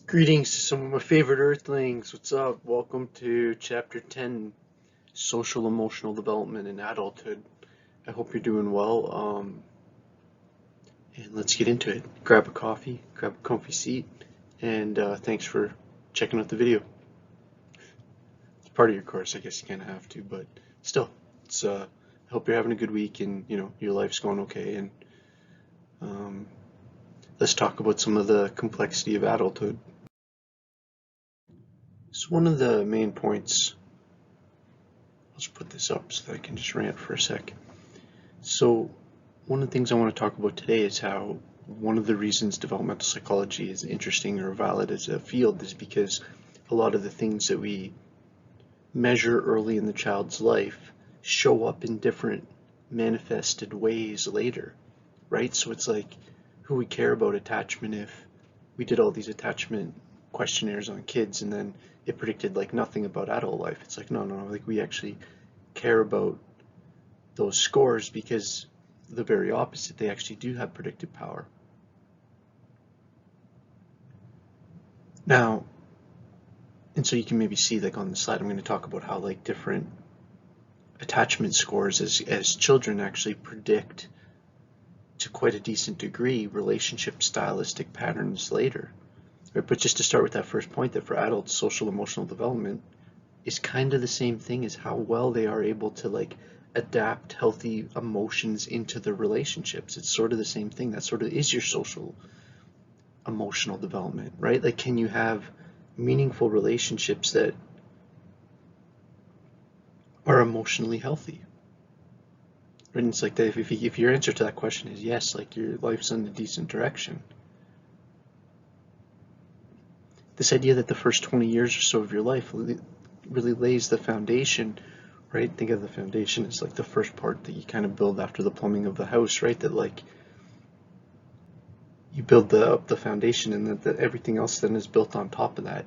Greetings to some of my favorite Earthlings. What's up? Welcome to Chapter 10, Social Emotional Development in Adulthood. I hope you're doing well. And let's get into it. Grab a coffee, grab a comfy seat, and thanks for checking out the video. It's part of your course, I guess you kind of have to, but still, I hope you're having a good week and your life's going okay. And let's talk about some of the complexity of adulthood. So one of the main points, let's put this up so that I can just rant for a sec. So one of the things I want to talk about today is how one of the reasons developmental psychology is interesting or valid as a field is because a lot of the things that we measure early in the child's life show up in different manifested ways later, right? So it's like who we care about attachment. If we did all these attachment questionnaires on kids and then it predicted like nothing about adult life, it's like no, like we actually care about those scores because the very opposite, they actually do have predictive power. Now, and so you can maybe see like on the slide, I'm going to talk about how like different attachment scores as children actually predict to quite a decent degree relationship stylistic patterns later. Right? But just to start with that first point, that for adults, social emotional development is kind of the same thing as how well they are able to like adapt healthy emotions into their relationships. It's sort of the same thing. That sort of is your social emotional development, right? Like, can you have meaningful relationships that are emotionally healthy? Right? And it's like that if your answer to that question is yes, like your life's in a decent direction. This idea that the first 20 years or so of your life really lays the foundation, right? Think of the foundation as like the first part that you kind of build after the plumbing of the house, right? That like you build up the foundation and that everything else then is built on top of that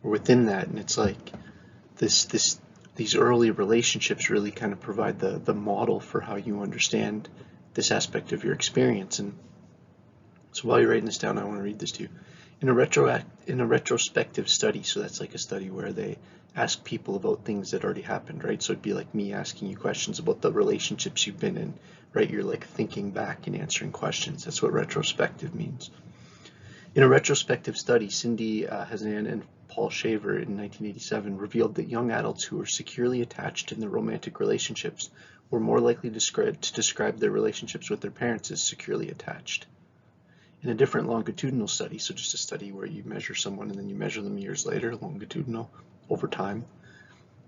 or within that. And it's like these early relationships really kind of provide the model for how you understand this aspect of your experience. And so while you're writing this down, I want to read this to you. In a retrospective study, so that's like a study where they ask people about things that already happened, right? So it'd be like me asking you questions about the relationships you've been in, right? You're like thinking back and answering questions. That's what retrospective means. In a retrospective study, Cindy Hazan and Paul Shaver in 1987 revealed that young adults who were securely attached in their romantic relationships were more likely to describe their relationships with their parents as securely attached. In a different longitudinal study, so just a study where you measure someone and then you measure them years later, longitudinal, over time,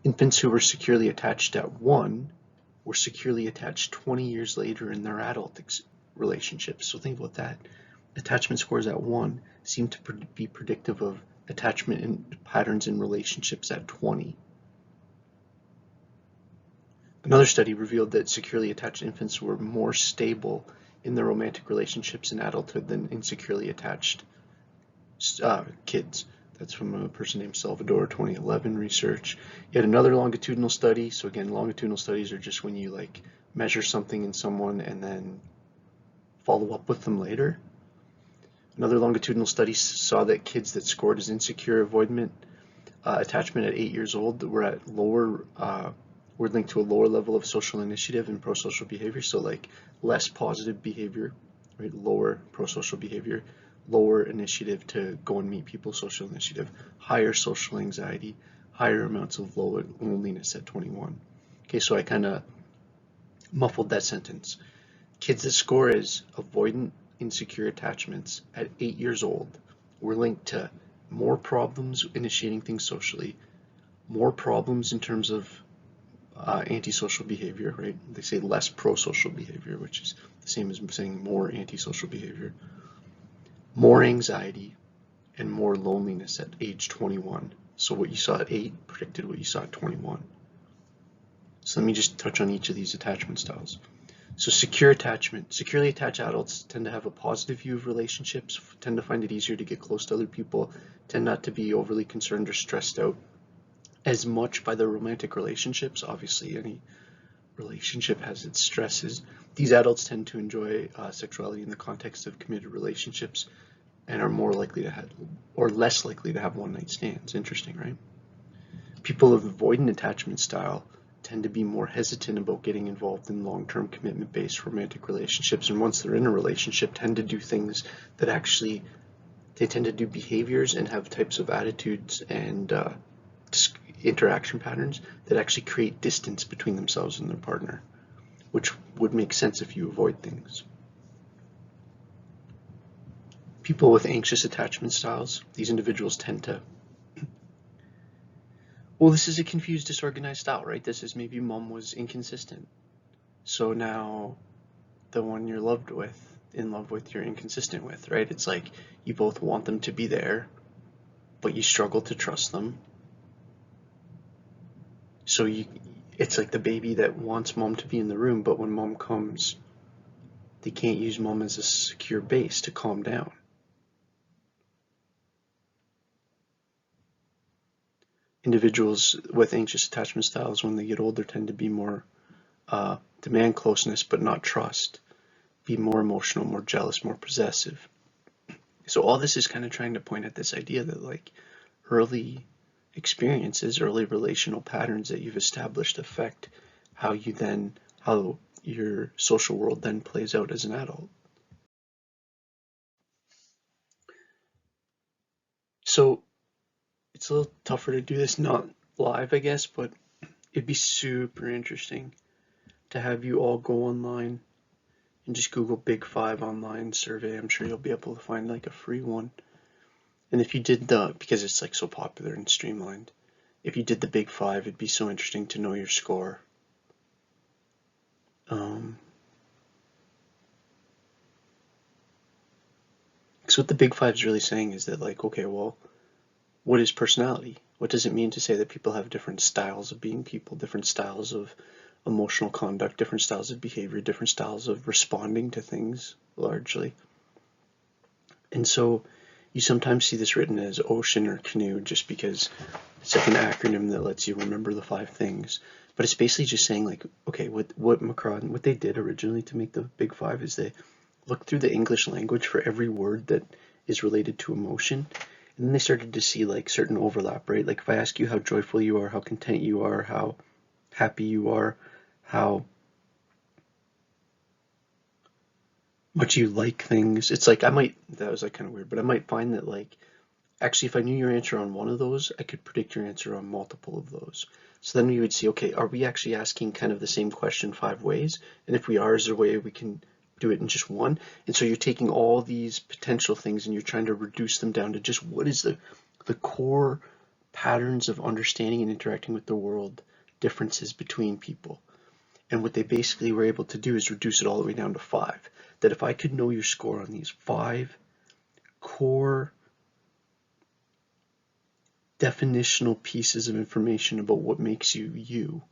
infants who were securely attached at 1 were securely attached 20 years later in their adult relationships. So think about that. Attachment scores at 1 seem to be predictive of attachment patterns in relationships at 20. Another study revealed that securely attached infants were more stable in their romantic relationships in adulthood than insecurely attached kids. That's from a person named Salvador, 2011 research. Yet another longitudinal study. So again, longitudinal studies are just when you like measure something in someone and then follow up with them later. Another longitudinal study saw that kids that scored as insecure avoidant attachment at 8 years old were linked to a lower level of social initiative and pro-social behavior. So like less positive behavior, right? Lower pro-social behavior, lower initiative to go and meet people, social initiative, higher social anxiety, higher amounts of loneliness at 21. Okay, so I kind of muffled that sentence. Kids that score as avoidant insecure attachments at 8 years old were linked to more problems initiating things socially, more problems in terms of antisocial behavior, right? They say less pro-social behavior, which is the same as saying more antisocial behavior, more anxiety, and more loneliness at age 21. So what you saw at 8 predicted what you saw at 21. So let me just touch on each of these attachment styles. So secure attachment. Securely attached adults tend to have a positive view of relationships, tend to find it easier to get close to other people, tend not to be overly concerned or stressed out as much by their romantic relationships. Obviously, any relationship has its stresses. These adults tend to enjoy sexuality in the context of committed relationships, and are more likely to have, or less likely to have one-night stands. Interesting, right? People of avoidant attachment style tend to be more hesitant about getting involved in long-term commitment-based romantic relationships, and once they're in a relationship, tend to do things that actually, they tend to do behaviors and have types of attitudes and interaction patterns that actually create distance between themselves and their partner, which would make sense if you avoid things. People with anxious attachment styles, these individuals tend to, well, this is a confused, disorganized style, right? This is maybe mom was inconsistent. So now the one you're in love with, you're inconsistent with, right? It's like you both want them to be there, but you struggle to trust them. So it's like the baby that wants mom to be in the room, but when mom comes, they can't use mom as a secure base to calm down. Individuals with anxious attachment styles, when they get older, tend to be more demand closeness but not trust, be more emotional, more jealous, more possessive. So all this is kind of trying to point at this idea that like early experiences, early relational patterns that you've established affect how your social world then plays out as an adult. So it's a little tougher to do this not live, I guess, but it'd be super interesting to have you all go online and just Google Big Five online survey. I'm sure you'll be able to find like a free one. And if you did because it's like so popular and streamlined, if you did the Big Five, it'd be so interesting to know your score. So what the Big Five is really saying is that like, okay, well, what is personality? What does it mean to say that people have different styles of being people, different styles of emotional conduct, different styles of behavior, different styles of responding to things, largely? And so you sometimes see this written as ocean or canoe just because it's like an acronym that lets you remember the 5 things. But it's basically just saying like, okay, what they did originally to make the Big Five is they looked through the English language for every word that is related to emotion. And then they started to see like certain overlap, right? Like if I ask you how joyful you are, how content you are, how happy you are, how much you like things, it's like that was like kind of weird, but I might find that like, actually if I knew your answer on one of those, I could predict your answer on multiple of those. So then we would see, okay, are we actually asking kind of the same question 5 ways? And if we are, is there a way we can do it in just one? And so you're taking all these potential things and you're trying to reduce them down to just what is the core patterns of understanding and interacting with the world, differences between people. And what they basically were able to do is reduce it all the way down to 5. That if I could know your score on these 5 core definitional pieces of information about what makes you you,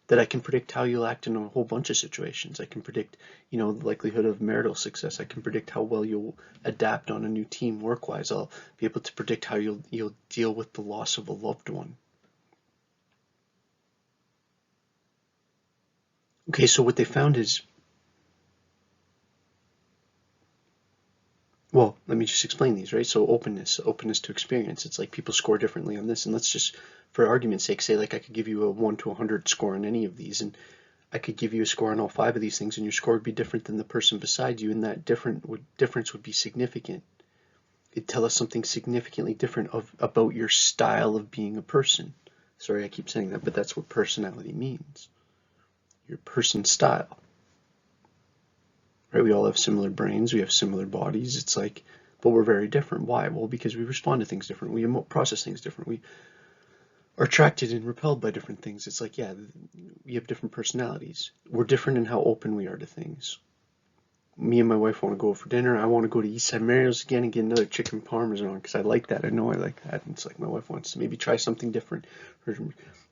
that I can predict how you'll act in a whole bunch of situations. I can predict, the likelihood of marital success. I can predict how well you'll adapt on a new team work-wise. I'll be able to predict how you'll deal with the loss of a loved one. Okay, so what they found is, well, let me just explain these, right? So openness to experience. It's like people score differently on this. And let's just, for argument's sake, say like I could give you a 1 to 100 score on any of these. And I could give you a score on all 5 of these things, and your score would be different than the person beside you, and that difference would be significant. It'd tell us something significantly different about your style of being a person. Sorry, I keep saying that, but that's what personality means. Your person style. Right? We all have similar brains, we have similar bodies. It's like, but we're very different. Why? Well, because we respond to things different. We process things different. We are attracted and repelled by different things. It's like, yeah, we have different personalities. We're different in how open we are to things. Me and my wife want to go for dinner. I want to go to Eastside Mario's again and get another chicken parmesan because I like that. I know I like that. And it's like my wife wants to maybe try something different.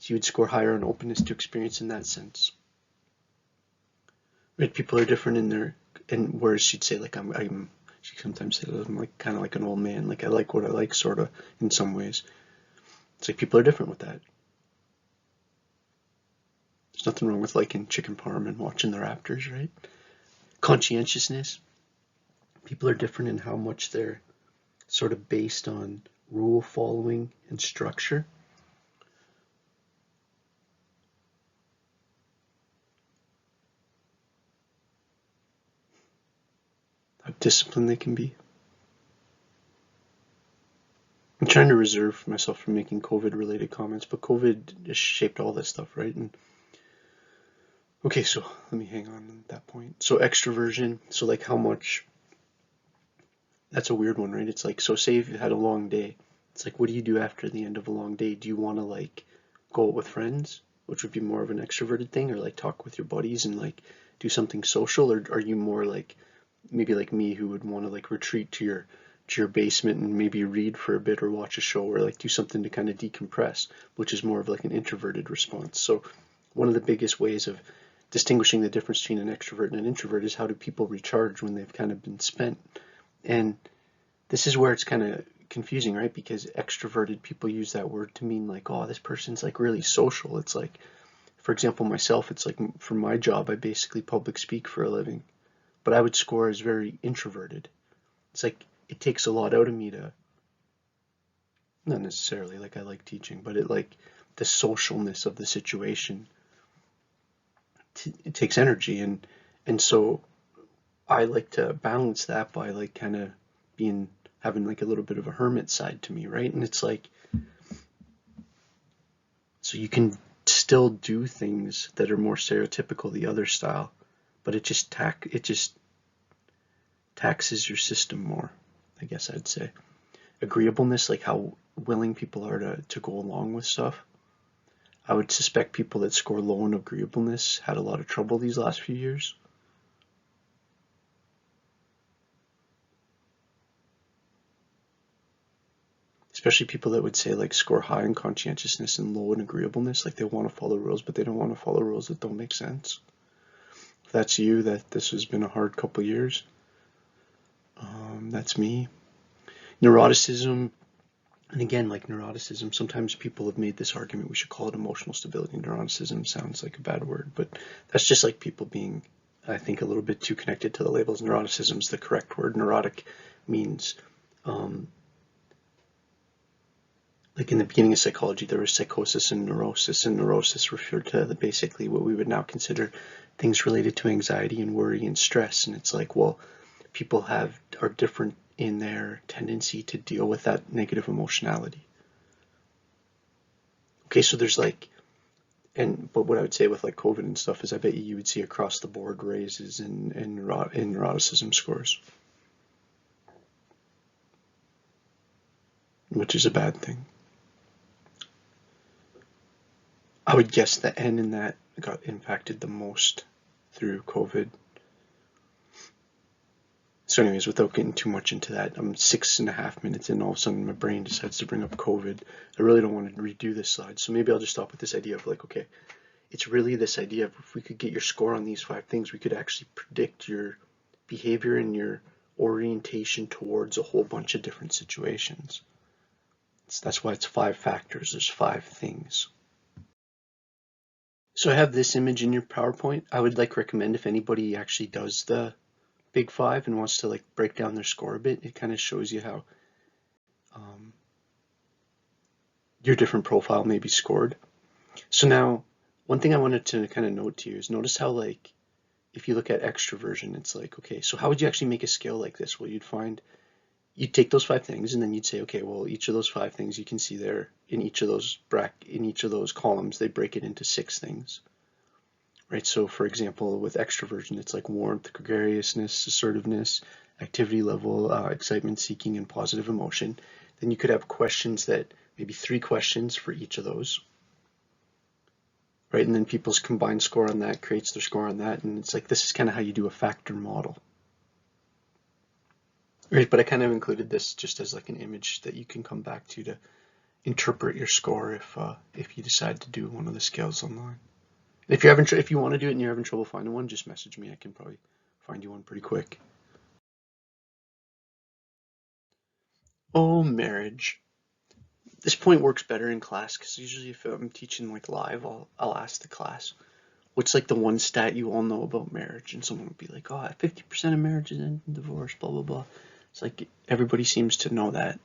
She would score higher on openness to experience in that sense. Right? People are different in their, and whereas she'd say like she sometimes says I'm like kind of like an old man. Like I like what I like, sort of, in some ways. It's like people are different with that. There's nothing wrong with liking chicken parm and watching the Raptors, right? Conscientiousness. People are different in how much they're sort of based on rule following and structure. How disciplined they can be. I'm trying to reserve myself from making COVID-related comments, but COVID has shaped all this stuff, right? And okay, so let me hang on at that point. So extroversion, so like how much, that's a weird one, right? It's like, so say if you had a long day, it's like, what do you do after the end of a long day? Do you want to like go out with friends, which would be more of an extroverted thing, or like talk with your buddies and like do something social, or are you more like maybe like me who would want to like retreat to your basement and maybe read for a bit or watch a show or like do something to kind of decompress, which is more of like an introverted response. So one of the biggest ways of distinguishing the difference between an extrovert and an introvert is how do people recharge when they've kind of been spent. And this is where it's kind of confusing, right? Because extroverted people use that word to mean like, oh, this person's like really social. It's like, for example, myself, it's like for my job, I basically public speak for a living, but I would score as very introverted. It's like it takes a lot out of me to, not necessarily like I like teaching, but it like the socialness of the situation, it takes energy, and so I like to balance that by like kind of being having like a little bit of a hermit side to me, right? And it's like, so you can still do things that are more stereotypical the other style, but it just taxes your system more, I guess I'd say. Agreeableness, like how willing people are to go along with stuff. I would suspect people that score low in agreeableness had a lot of trouble these last few years. Especially people that would say like score high in conscientiousness and low in agreeableness, like they want to follow rules, but they don't want to follow rules that don't make sense. If that's you, that this has been a hard couple years. That's me. Neuroticism, and again, like neuroticism, sometimes people have made this argument we should call it emotional stability. Neuroticism sounds like a bad word, but that's just like people being, I think, a little bit too connected to the labels. Neuroticism is the correct word. Neurotic means, like in the beginning of psychology, there was psychosis and neurosis referred to basically what we would now consider things related to anxiety and worry and stress. And it's like, well, people are different in their tendency to deal with that negative emotionality. Okay, so there's like, but what I would say with like COVID and stuff is I bet you would see across the board raises in neuroticism scores, which is a bad thing. I would guess the N in that got impacted the most through COVID. So anyways, without getting too much into that, I'm 6.5 minutes in, all of a sudden my brain decides to bring up COVID. I really don't want to redo this slide, so maybe I'll just stop with this idea of like, okay, it's really this idea of if we could get your score on these 5 things, we could actually predict your behavior and your orientation towards a whole bunch of different situations. That's why it's 5 factors, there's 5 things. So I have this image in your PowerPoint. I would like recommend if anybody actually does the Big 5 and wants to like break down their score a bit, it kind of shows you how your different profile may be scored. So now, one thing I wanted to kind of note to you is notice how like, if you look at extroversion, it's like, okay, so how would you actually make a scale like this? Well, you'd take those 5 things and then you'd say, okay, well, each of those 5 things you can see there in each of those columns, they break it into 6 things. Right, so for example, with extroversion, it's like warmth, gregariousness, assertiveness, activity level, excitement seeking, and positive emotion. Then you could have questions that maybe 3 questions for each of those. Right, and then people's combined score on that creates their score on that, and it's like this is kind of how you do a factor model. Right, but I kind of included this just as like an image that you can come back to interpret your score if you decide to do one of the scales online. If you want to do it and you're having trouble finding one, just message me. I can probably find you one pretty quick. Oh, marriage. This point works better in class because usually if I'm teaching like live, I'll ask the class, what's like the one stat you all know about marriage? And someone would be like, oh, 50% of marriages end in divorce, blah, blah, blah. It's like everybody seems to know that.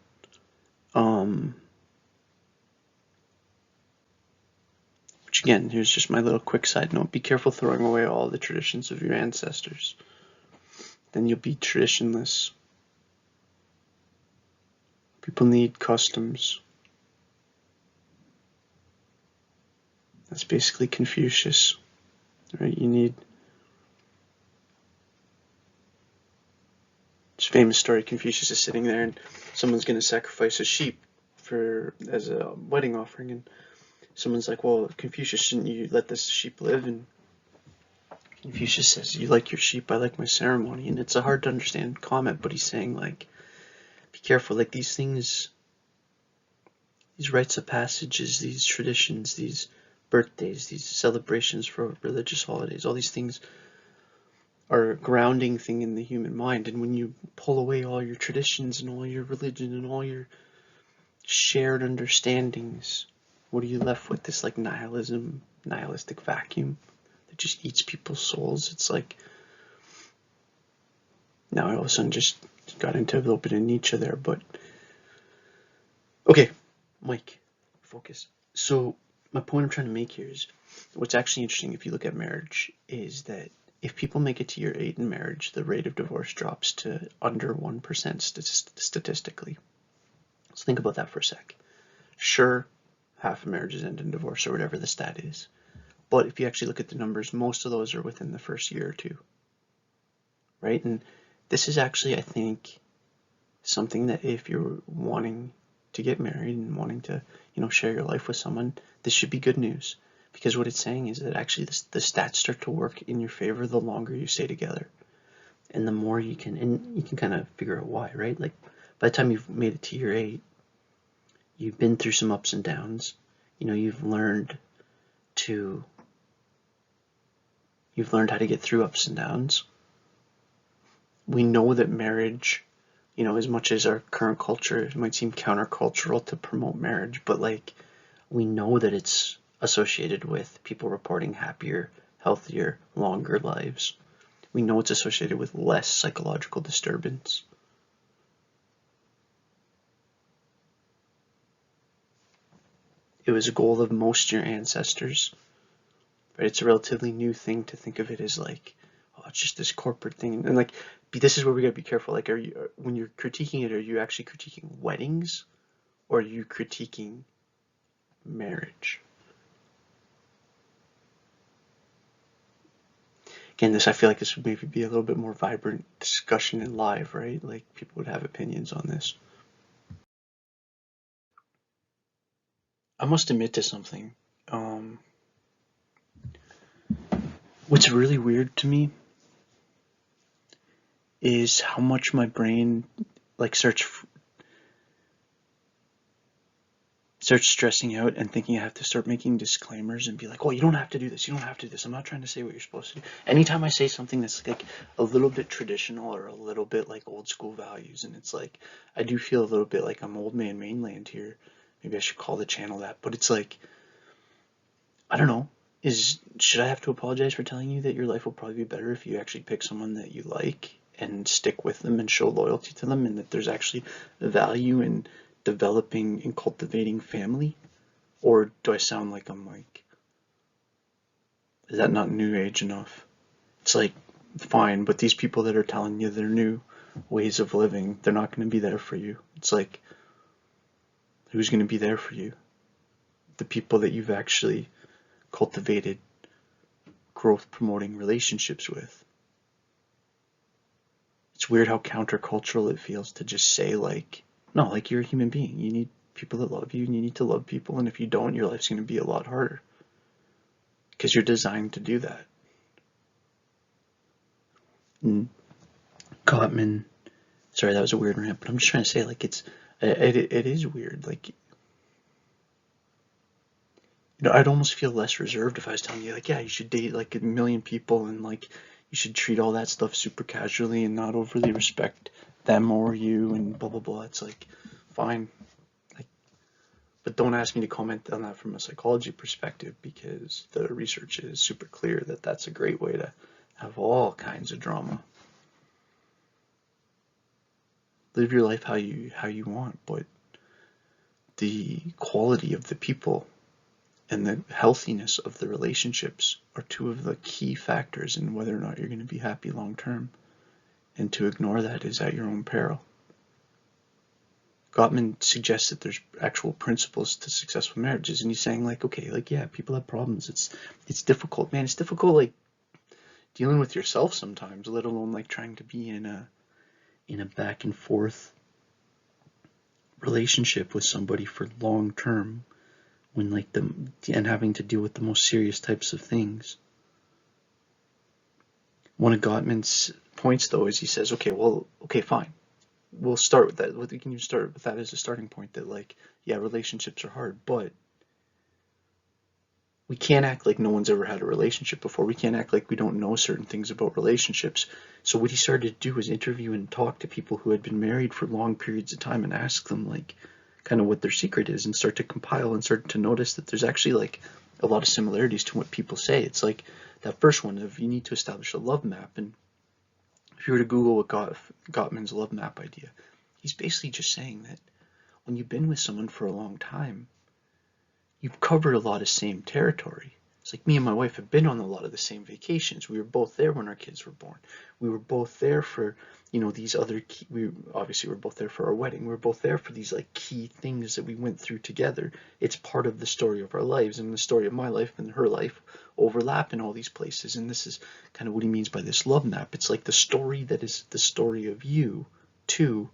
Which again, here's just my little quick side note. Be careful throwing away all the traditions of your ancestors. Then you'll be traditionless. People need customs. That's basically Confucius, right? You need... It's a famous story. Confucius is sitting there and someone's going to sacrifice a sheep as a wedding offering, and someone's like, well, Confucius, shouldn't you let this sheep live? And Confucius says, you like your sheep, I like my ceremony. And it's a hard to understand comment, but he's saying, like, be careful, like these things, these rites of passages, these traditions, these birthdays, these celebrations for religious holidays, all these things are a grounding thing in the human mind. And when you pull away all your traditions and all your religion and all your shared understandings, what are you left with? This like nihilistic vacuum that just eats people's souls. It's like, now I all of a sudden just got into a little bit of Nietzsche there, but okay, Mike, focus. So my point I'm trying to make here is, what's actually interesting if you look at marriage is that if people make it to year 8 in marriage, the rate of divorce drops to under 1% statistically. Let's think about that for a sec. Sure, half of marriages end in divorce or whatever the stat is. But if you actually look at the numbers, most of those are within the first year or two, right? And this is actually, I think, something that if you're wanting to get married and wanting to, share your life with someone, this should be good news. Because what it's saying is that actually the stats start to work in your favor the longer you stay together. And the more you can kind of figure out why, right? Like by the time you've made it to year 8, you've been through some ups and downs. You've learned how to get through ups and downs. We know that marriage, as much as our current culture might seem countercultural to promote marriage, but like we know that it's associated with people reporting happier, healthier, longer lives. We know it's associated with less psychological disturbance. It was a goal of most of your ancestors, right? It's a relatively new thing to think of it as like, oh, it's just this corporate thing. And like, this is where we gotta be careful. Like, when you're critiquing it, are you actually critiquing weddings, or are you critiquing marriage? Again, I feel like this would maybe be a little bit more vibrant discussion in live, right? Like people would have opinions on this. I must admit to something. What's really weird to me is how much my brain like starts stressing out and thinking I have to start making disclaimers and be like, oh, you don't have to do this, you don't have to do this, I'm not trying to say what you're supposed to do. Anytime I say something that's like a little bit traditional or a little bit like old school values, and it's like, I do feel a little bit like I'm old man mainland here. Maybe I should call the channel that, but it's like, I don't know, should I have to apologize for telling you that your life will probably be better if you actually pick someone that you like and stick with them and show loyalty to them, and that there's actually value in developing and cultivating family? Or do I sound like I'm like, is that not new age enough? It's like, fine, but these people that are telling you their new ways of living, they're not going to be there for you. It's like, who's going to be there for you? The people that you've actually cultivated growth promoting relationships with. It's weird how countercultural it feels to just say like, no, like you're a human being. You need people that love you, and you need to love people. And if you don't, your life's going to be a lot harder because you're designed to do that. And Gottman, sorry, that was a weird rant, but I'm just trying to say like it is weird. Like, I'd almost feel less reserved if I was telling you like, yeah, you should date like a million people and like you should treat all that stuff super casually and not overly respect them or you and blah blah blah. It's like, fine, like, but don't ask me to comment on that from a psychology perspective, because the research is super clear that that's a great way to have all kinds of drama. live your life how you want, but the quality of the people and the healthiness of the relationships are two of the key factors in whether or not you're going to be happy long term. And to ignore that is at your own peril. Gottman suggests that there's actual principles to successful marriages, and he's saying like, okay, like yeah, people have problems. It's difficult, man. It's difficult like dealing with yourself sometimes, let alone like trying to be in a back and forth relationship with somebody for long term, when like and having to deal with the most serious types of things. One of Gottman's points though is he says, okay, fine. We'll start with that. We can start with that as a starting point, that like, yeah, relationships are hard, but we can't act like no one's ever had a relationship before. We can't act like we don't know certain things about relationships. So what he started to do was interview and talk to people who had been married for long periods of time and ask them like kind of what their secret is, and start to compile and start to notice that there's actually like a lot of similarities to what people say. It's like that first one of you need to establish a love map. And if you were to Google what Gottman's love map idea, he's basically just saying that when you've been with someone for a long time, you've covered a lot of same territory. It's like me and my wife have been on a lot of the same vacations. We were both there when our kids were born. We were both there for, these other key, we obviously were both there for our wedding. We were both there for these like key things that we went through together. It's part of the story of our lives, and the story of my life and her life overlap in all these places. And this is kind of what he means by this love map. It's like the story that is the story of you too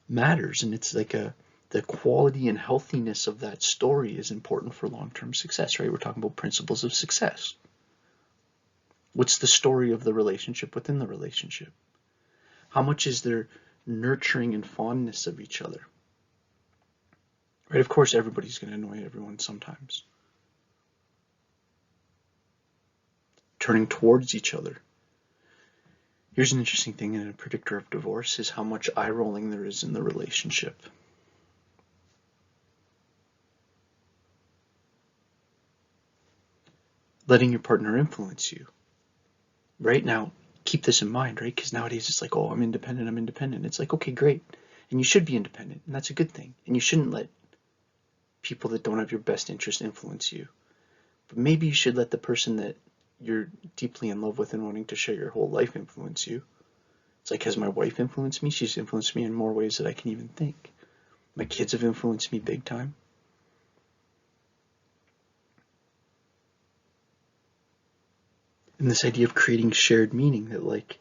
matters, and it's like the quality and healthiness of that story is important for long-term success, right? We're talking about principles of success. What's the story of the relationship within the relationship? How much is there nurturing and fondness of each other? Right? Of course, everybody's going to annoy everyone sometimes. Turning towards each other. Here's an interesting thing in a predictor of divorce is how much eye rolling there is in the relationship. Letting your partner influence you. Right now, keep this in mind, right? Because nowadays it's like, oh, I'm independent. It's like, okay, great. And you should be independent, and that's a good thing. And you shouldn't let people that don't have your best interest influence you. But maybe you should let the person that you're deeply in love with and wanting to share your whole life influence you. It's like, has my wife influenced me? She's influenced me in more ways than I can even think. My kids have influenced me big time. And this idea of creating shared meaning, that like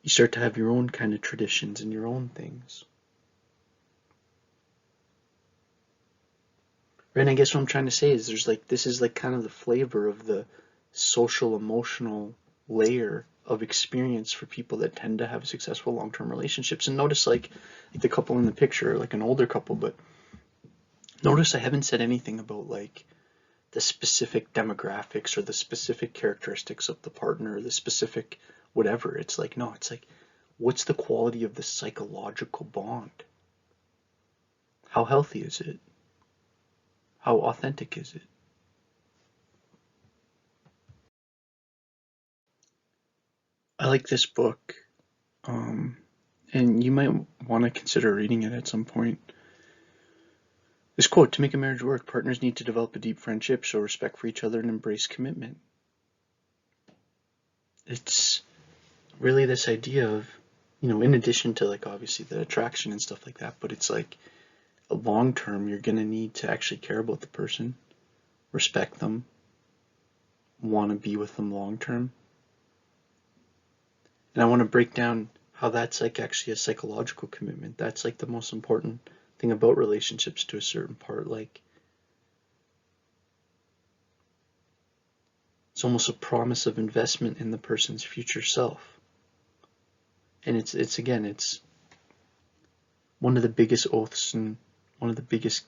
you start to have your own kind of traditions and your own things. Right, and I guess what I'm trying to say is there's like, this is like kind of the flavor of the social emotional layer of experience for people that tend to have successful long-term relationships. And notice like the couple in the picture, like an older couple, but notice I haven't said anything about like the specific demographics or the specific characteristics of the partner or the specific whatever. It's like, no, it's like, what's the quality of the psychological bond? How healthy is it? How authentic is it? I like this book, and you might want to consider reading it at some point. This quote: "To make a marriage work, partners need to develop a deep friendship, show respect for each other, and embrace commitment." It's really this idea of, in addition to like obviously the attraction and stuff like that, but it's like a long term, you're going to need to actually care about the person, respect them, want to be with them long term. And I want to break down how that's like actually a psychological commitment. That's like the most important thing about relationships to a certain part. Like, it's almost a promise of investment in the person's future self. And it's again, it's one of the biggest oaths and one of the biggest,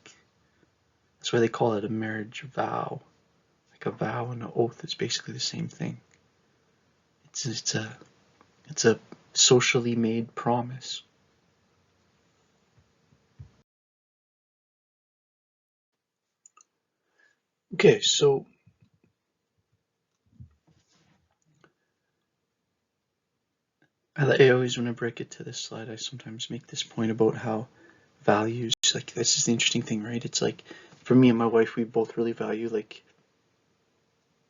that's why they call it a marriage vow. Like a vow and an oath is basically the same thing. It's a socially made promise. Okay, so I always, whenever I get to this slide, I sometimes make this point about how values, like, this is the interesting thing, right? It's like, for me and my wife, we both really value, like,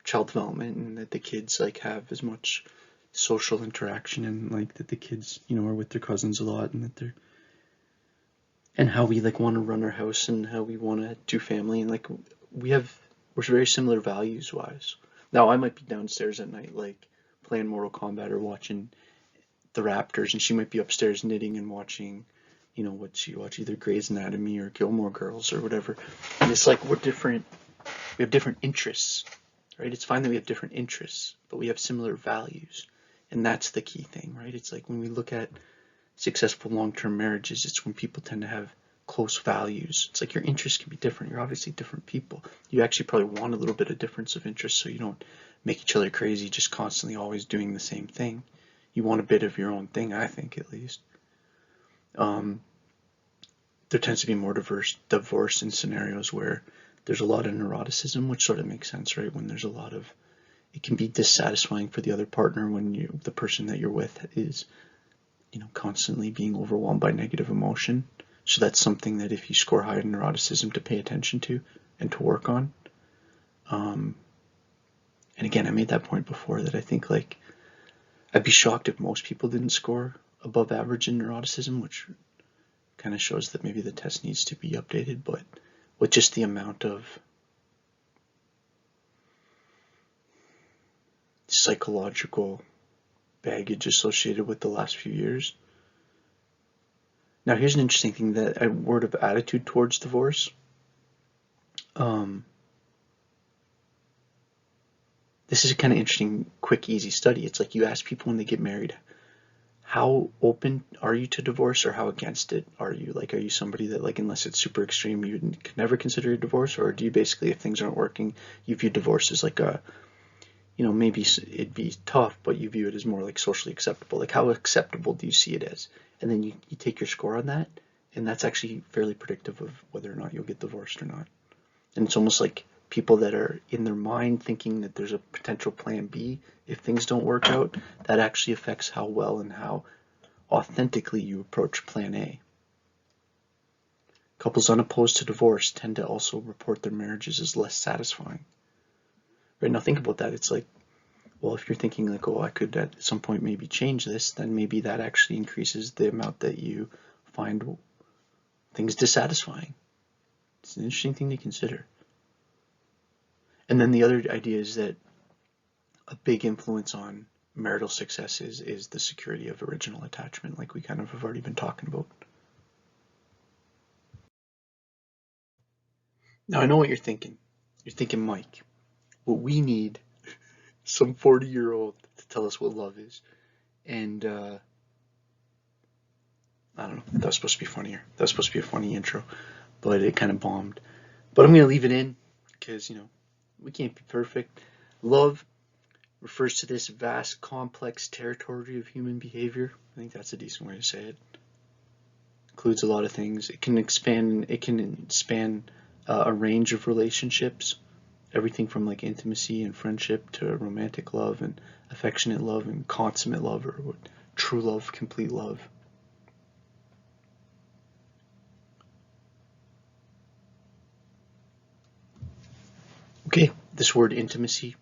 child development, and that the kids, like, have as much social interaction, and, like, that the kids, you know, are with their cousins a lot, and that they're, and how we, like, want to run our house, and how we want to do family, and, like, we're very similar values-wise. Now, I might be downstairs at night, like, playing Mortal Kombat or watching the Raptors, and she might be upstairs knitting and watching, you know, what she watch, either Grey's Anatomy or Gilmore Girls or whatever. And it's like, we're different. We have different interests, right? It's fine that we have different interests, but we have similar values, and that's the key thing, right? It's like, when we look at successful long-term marriages, it's when people tend to have close values. It's like, your interests can be different. You're obviously different people. You actually probably want a little bit of difference of interest, so you don't make each other crazy just constantly always doing the same thing. You want a bit of your own thing, I think, at least. There tends to be more divorce in scenarios where there's a lot of neuroticism, which sort of makes sense, right? When there's a lot of, it can be dissatisfying for the other partner when the person that you're with is, you know, constantly being overwhelmed by negative emotion. So that's something that, if you score high in neuroticism, to pay attention to and to work on. And again, I made that point before, that I think, like, I'd be shocked if most people didn't score above average in neuroticism, which kind of shows that maybe the test needs to be updated. But with just the amount of psychological baggage associated with the last few years. Now, here's an interesting thing, that a word of attitude towards divorce. This is a kind of interesting, quick, easy study. It's like, you ask people when they get married, how open are you to divorce, or how against it are you? Like, are you somebody that, like, unless it's super extreme, you could never consider a divorce? Or do you basically, if things aren't working, you view divorce as like a, you know, maybe it'd be tough, but you view it as more like socially acceptable? Like, how acceptable do you see it as? And then you take your score on that, and that's actually fairly predictive of whether or not you'll get divorced or not. And it's almost like people that are in their mind thinking that there's a potential plan B if things don't work out, that actually affects how well and how authentically you approach plan A. Couples unopposed to divorce tend to also report their marriages as less satisfying. Right, now think about that. It's like, well, if you're thinking like, oh, I could at some point maybe change this, then maybe that actually increases the amount that you find things dissatisfying. It's an interesting thing to consider. And then the other idea is that a big influence on marital success is the security of original attachment, like we kind of have already been talking about. Now, I know what you're thinking. You're thinking, Mike, what we need some 40-year-old to tell us what love is. And I don't know, that was supposed to be funnier. That was supposed to be a funny intro, but it kind of bombed. But I'm going to leave it in because, you know, we can't be perfect. Love refers to this vast, complex territory of human behavior. I think that's a decent way to say it. Includes a lot of things. It can span a range of relationships, everything from like intimacy and friendship to romantic love and affectionate love and consummate love, or true love, complete love. Okay, this word intimacy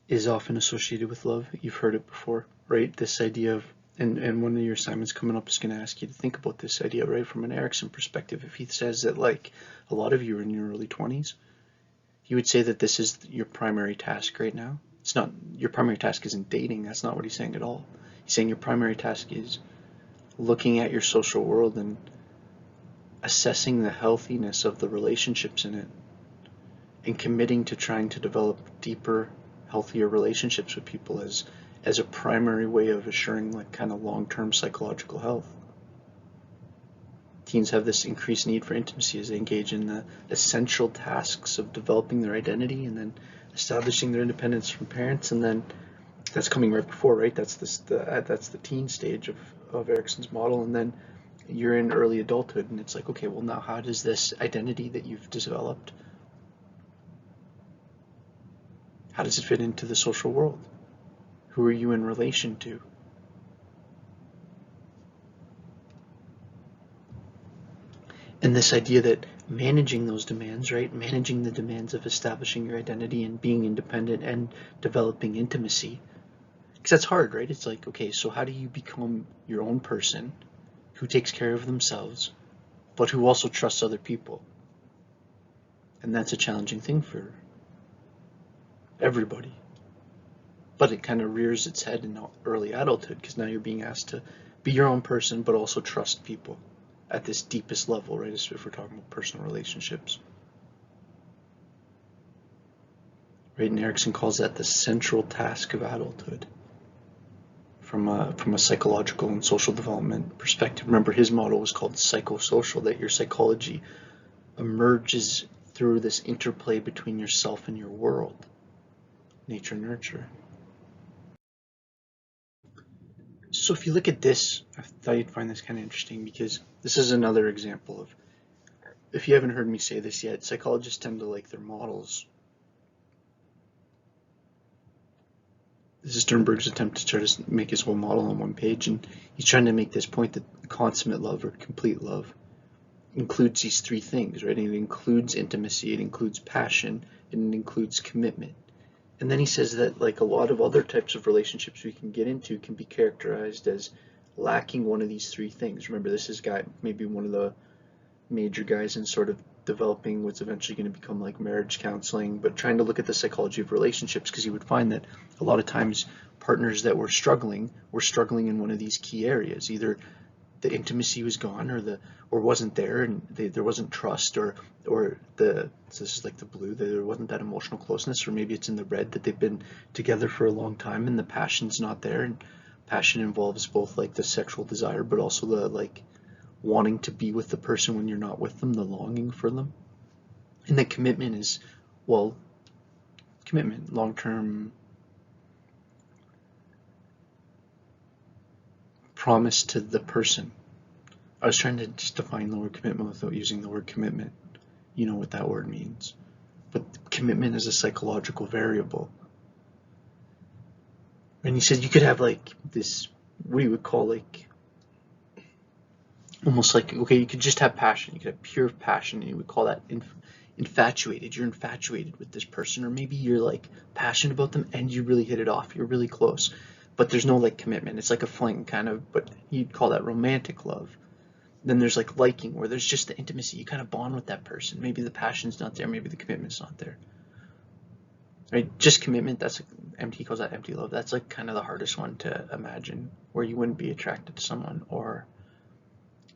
is often associated with love. You've heard it before, right? This idea of, and one of your assignments coming up is going to ask you to think about this idea, right, from an Erickson perspective. If he says that, like, a lot of you are in your early 20s, you would say that this is your primary task right now. It's not, your primary task isn't dating. That's not what he's saying at all. He's saying your primary task is looking at your social world and assessing the healthiness of the relationships in it, and committing to trying to develop deeper, healthier relationships with people as a primary way of assuring like kind of long-term psychological health. Teens have this increased need for intimacy as they engage in the essential tasks of developing their identity and then establishing their independence from parents. And then that's coming right before, right? That's the teen stage of Erickson's model. And then you're in early adulthood, and it's like, okay, well, now how does this identity that you've developed, how does it fit into the social world? Who are you in relation to? And this idea that managing those demands, right, managing the demands of establishing your identity and being independent and developing intimacy, because that's hard, right? It's like, okay, so how do you become your own person who takes care of themselves, but who also trusts other people? And that's a challenging thing for everybody. But it kind of rears its head in early adulthood, because now you're being asked to be your own person, but also trust people at this deepest level, right? If we're talking about personal relationships. Right, and Erickson calls that the central task of adulthood from a psychological and social development perspective. Remember, his model was called psychosocial, that your psychology emerges through this interplay between yourself and your world, nature, nurture. So if you look at this, I thought you'd find this kind of interesting, because this is another example of, if you haven't heard me say this yet, psychologists tend to like their models. This is Sternberg's attempt to try to make his whole model on one page, and he's trying to make this point that consummate love, or complete love, includes these three things, right? And it includes intimacy, it includes passion, and it includes commitment. And then he says that, like a lot of other types of relationships we can get into, can be characterized as lacking one of these three things. Remember, this is maybe one of the major guys in sort of developing what's eventually going to become like marriage counseling, but trying to look at the psychology of relationships, because he would find that a lot of times partners that were struggling in one of these key areas. Either the intimacy was gone, or wasn't there, and there wasn't trust, or so this is like the blue, there wasn't that emotional closeness, or maybe it's in the red, that they've been together for a long time and the passion's not there. And passion involves both like the sexual desire, but also the like wanting to be with the person when you're not with them, the longing for them. And the commitment is, well, commitment, long-term promise to the person. I was trying to just define the word commitment without using the word commitment. You know what that word means. But commitment is a psychological variable. And he said you could have like this, what you would call like, almost like, okay, you could just have passion. You could have pure passion, and you would call that infatuated. You're infatuated with this person, or maybe you're like passionate about them and you really hit it off. You're really close, but there's no like commitment. It's like a fling kind of, but you'd call that romantic love. Then there's like liking, where there's just the intimacy. You kind of bond with that person. Maybe the passion's not there. Maybe the commitment's not there. Right? Just commitment, that's like empty. He calls that empty love. That's like kind of the hardest one to imagine, where you wouldn't be attracted to someone or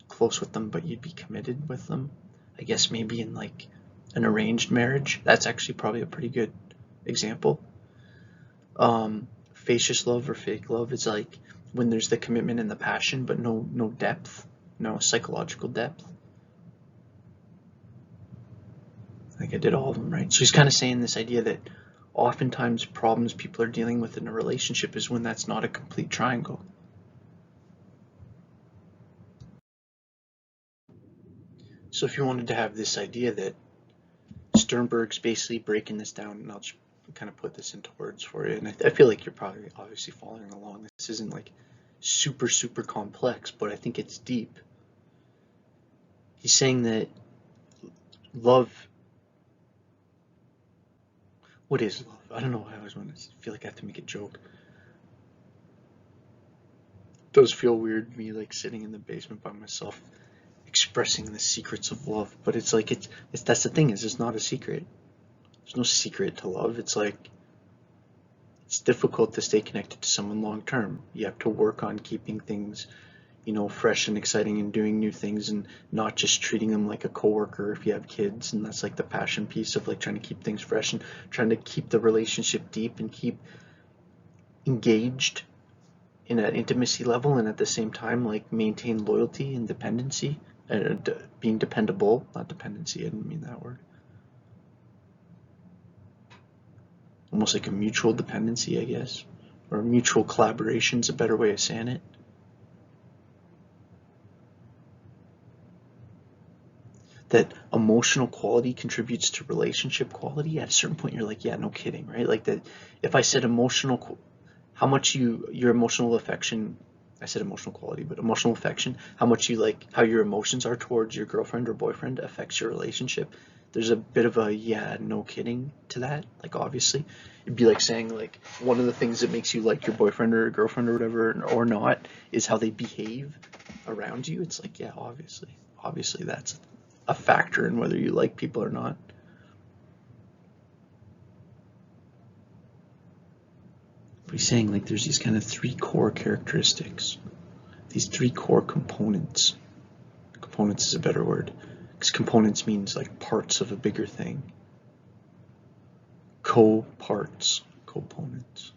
close with them, but you'd be committed with them. I guess maybe in like an arranged marriage. That's actually probably a pretty good example. Facious love or fake love is like when there's the commitment and the passion, but no depth, no psychological depth. Like I did all of them, right? So he's kind of saying this idea that oftentimes problems people are dealing with in a relationship is when that's not a complete triangle. So if you wanted to have this idea that Sternberg's basically breaking this down, and I'll just kind of put this into words for you, and I feel like you're probably obviously following along. This isn't like super complex, but I think it's deep. He's saying that love, what is love? I don't know, I always want to feel like I have to make a joke. It does feel weird, me like sitting in the basement by myself expressing the secrets of love, but it's like it's that's the thing, is it's not a secret. There's no secret to love. It's like it's difficult to stay connected to someone long term. You have to work on keeping things, you know, fresh and exciting, and doing new things, and not just treating them like a coworker if you have kids. And that's like the passion piece of like trying to keep things fresh and trying to keep the relationship deep and keep engaged in an intimacy level, and at the same time like maintain loyalty and dependency, and being dependable, not dependency, I didn't mean that word. Almost like a mutual dependency, I guess, or mutual collaboration is a better way of saying it. That emotional quality contributes to relationship quality. At a certain point, you're like, yeah, no kidding, right? Like that. If I said emotional, how much your emotional affection I said emotional quality, but emotional affection, how much you like, how your emotions are towards your girlfriend or boyfriend affects your relationship. There's a bit of a yeah, no kidding to that. Like obviously, it'd be like saying like one of the things that makes you like your boyfriend or girlfriend or whatever or not is how they behave around you. It's like yeah, obviously that's a factor in whether you like people or not. But he's saying like there's these kind of three core characteristics, these three core components. Components is a better word, because components means like parts of a bigger thing. Co-parts, components.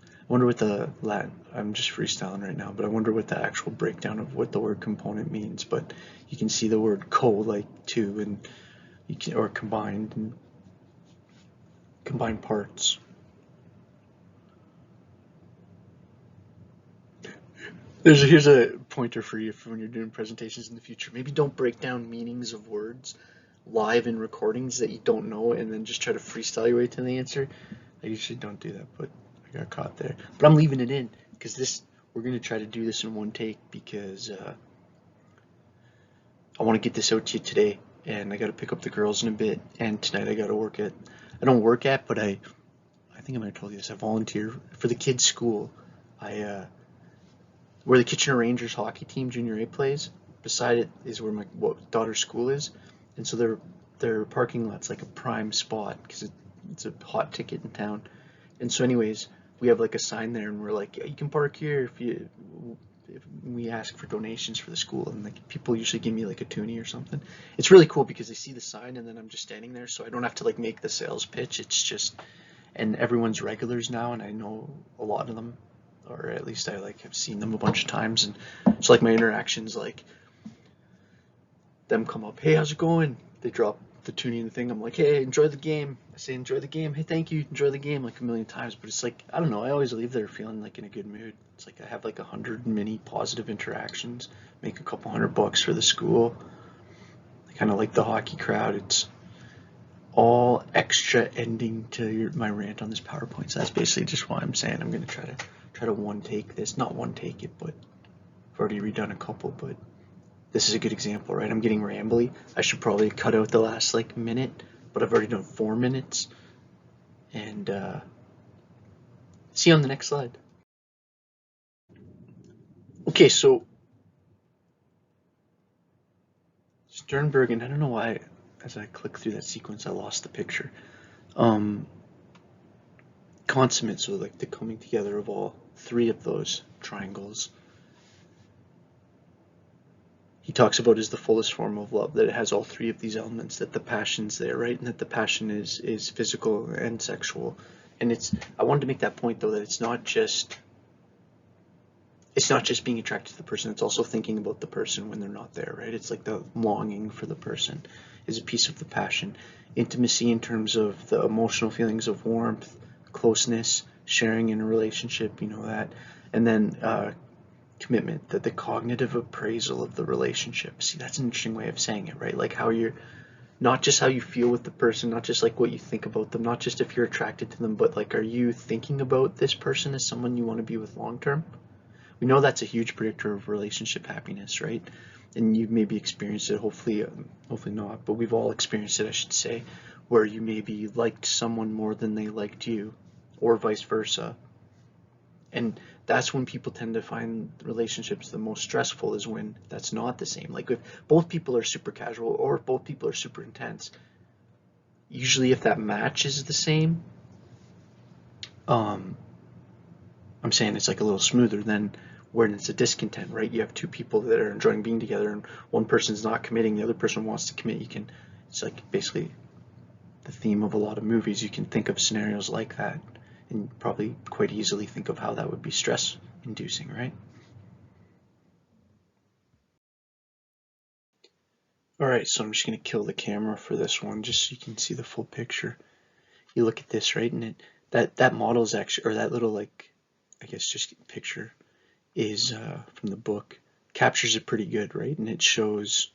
I wonder what the Latin, I'm just freestyling right now, but I wonder what the actual breakdown of what the word component means. But you can see the word co like two, and you can, or combined, and combined parts. Here's a pointer for you for when you're doing presentations in the future. Maybe don't break down meanings of words live in recordings that you don't know and then just try to freestyle your way to the answer. I usually don't do that, but I got caught there. But I'm leaving it in because we're going to try to do this in one take because I want to get this out to you today, and I got to pick up the girls in a bit, and tonight I got to work at, I don't work at, but I think I might have told you this, I volunteer for the kids' school. Where the Kitchener Rangers hockey team junior A plays, beside it is where my daughter's school is, and so their parking lot's like a prime spot because it's a hot ticket in town. And so anyways, we have like a sign there, and we're like, yeah, you can park here if we ask for donations for the school, and like people usually give me like a toonie or something. It's really cool because they see the sign and then I'm just standing there, so I don't have to like make the sales pitch. It's just, and everyone's regulars now, and I know a lot of them, or at least I like have seen them a bunch of times, and so like my interactions, like them come up, hey, how's it going? They drop the tuning the thing. I'm like, hey, enjoy the game. I say, enjoy the game. Hey, thank you. Enjoy the game, like a million times. But it's like, I don't know. I always leave there feeling like in a good mood. It's like I have like 100 mini positive interactions, make a couple $100 for the school. I kind of like the hockey crowd. It's all extra ending to my rant on this PowerPoint. So that's basically just why I'm saying I'm going to try to one take this, not one take it, but I've already redone a couple, but this is a good example, right? I'm getting rambly. I should probably cut out the last like minute, but I've already done 4 minutes. And see you on the next slide. Okay, so Sternberg, and I don't know why, as I click through that sequence, I lost the picture. Consummate, so like the coming together of all three of those triangles. He talks about as the fullest form of love, that it has all three of these elements, that the passion's there, right? And that the passion is physical and sexual. And I wanted to make that point though, that it's not just being attracted to the person, it's also thinking about the person when they're not there, right? It's like the longing for the person is a piece of the passion. Intimacy in terms of the emotional feelings of warmth, closeness, sharing in a relationship, you know that. And then commitment, that the cognitive appraisal of the relationship. See, that's an interesting way of saying it, right? Like how you're, not just how you feel with the person, not just like what you think about them, not just if you're attracted to them, but like, are you thinking about this person as someone you want to be with long term? We know that's a huge predictor of relationship happiness, right? And you've maybe experienced it, hopefully not, but we've all experienced it, I should say, where you maybe liked someone more than they liked you, or vice versa. And that's when people tend to find relationships the most stressful, is when that's not the same. Like if both people are super casual or if both people are super intense, usually if that match is the same, I'm saying it's like a little smoother than when it's a discontent, right? You have two people that are enjoying being together and one person's not committing, the other person wants to commit. It's like basically the theme of a lot of movies. You can think of scenarios like that and probably quite easily think of how that would be stress inducing, right? All right, so I'm just going to kill the camera for this one just so you can see the full picture. You look at this, right? And that model is actually, or that little like, I guess just picture is from the book, captures it pretty good, right? And it shows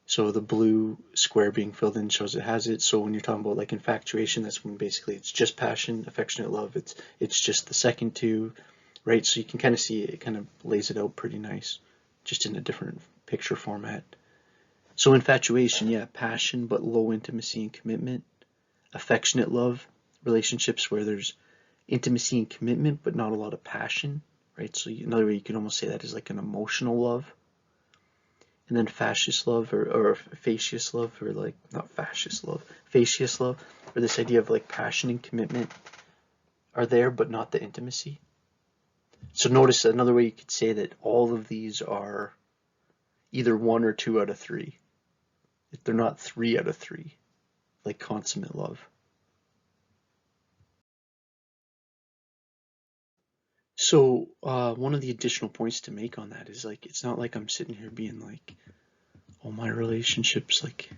So the blue square being filled in shows it has it. So when you're talking about like infatuation, that's when basically it's just passion. Affectionate love, it's just the second two, right? So you can kind of see it kind of lays it out pretty nice, just in a different picture format. So infatuation, yeah, passion but low intimacy and commitment. Affectionate love, relationships where there's intimacy and commitment but not a lot of passion, right? So another way you can almost say that is like an emotional love. And then fascist love or facious love, or like not fascist love, facious love, or this idea of like passion and commitment are there but not the intimacy. So notice another way you could say that all of these are either 1 or 2 out of 3. They're not 3 out of 3, like consummate love. So one of the additional points to make on that is like, it's not like I'm sitting here being like, oh, my relationships, like,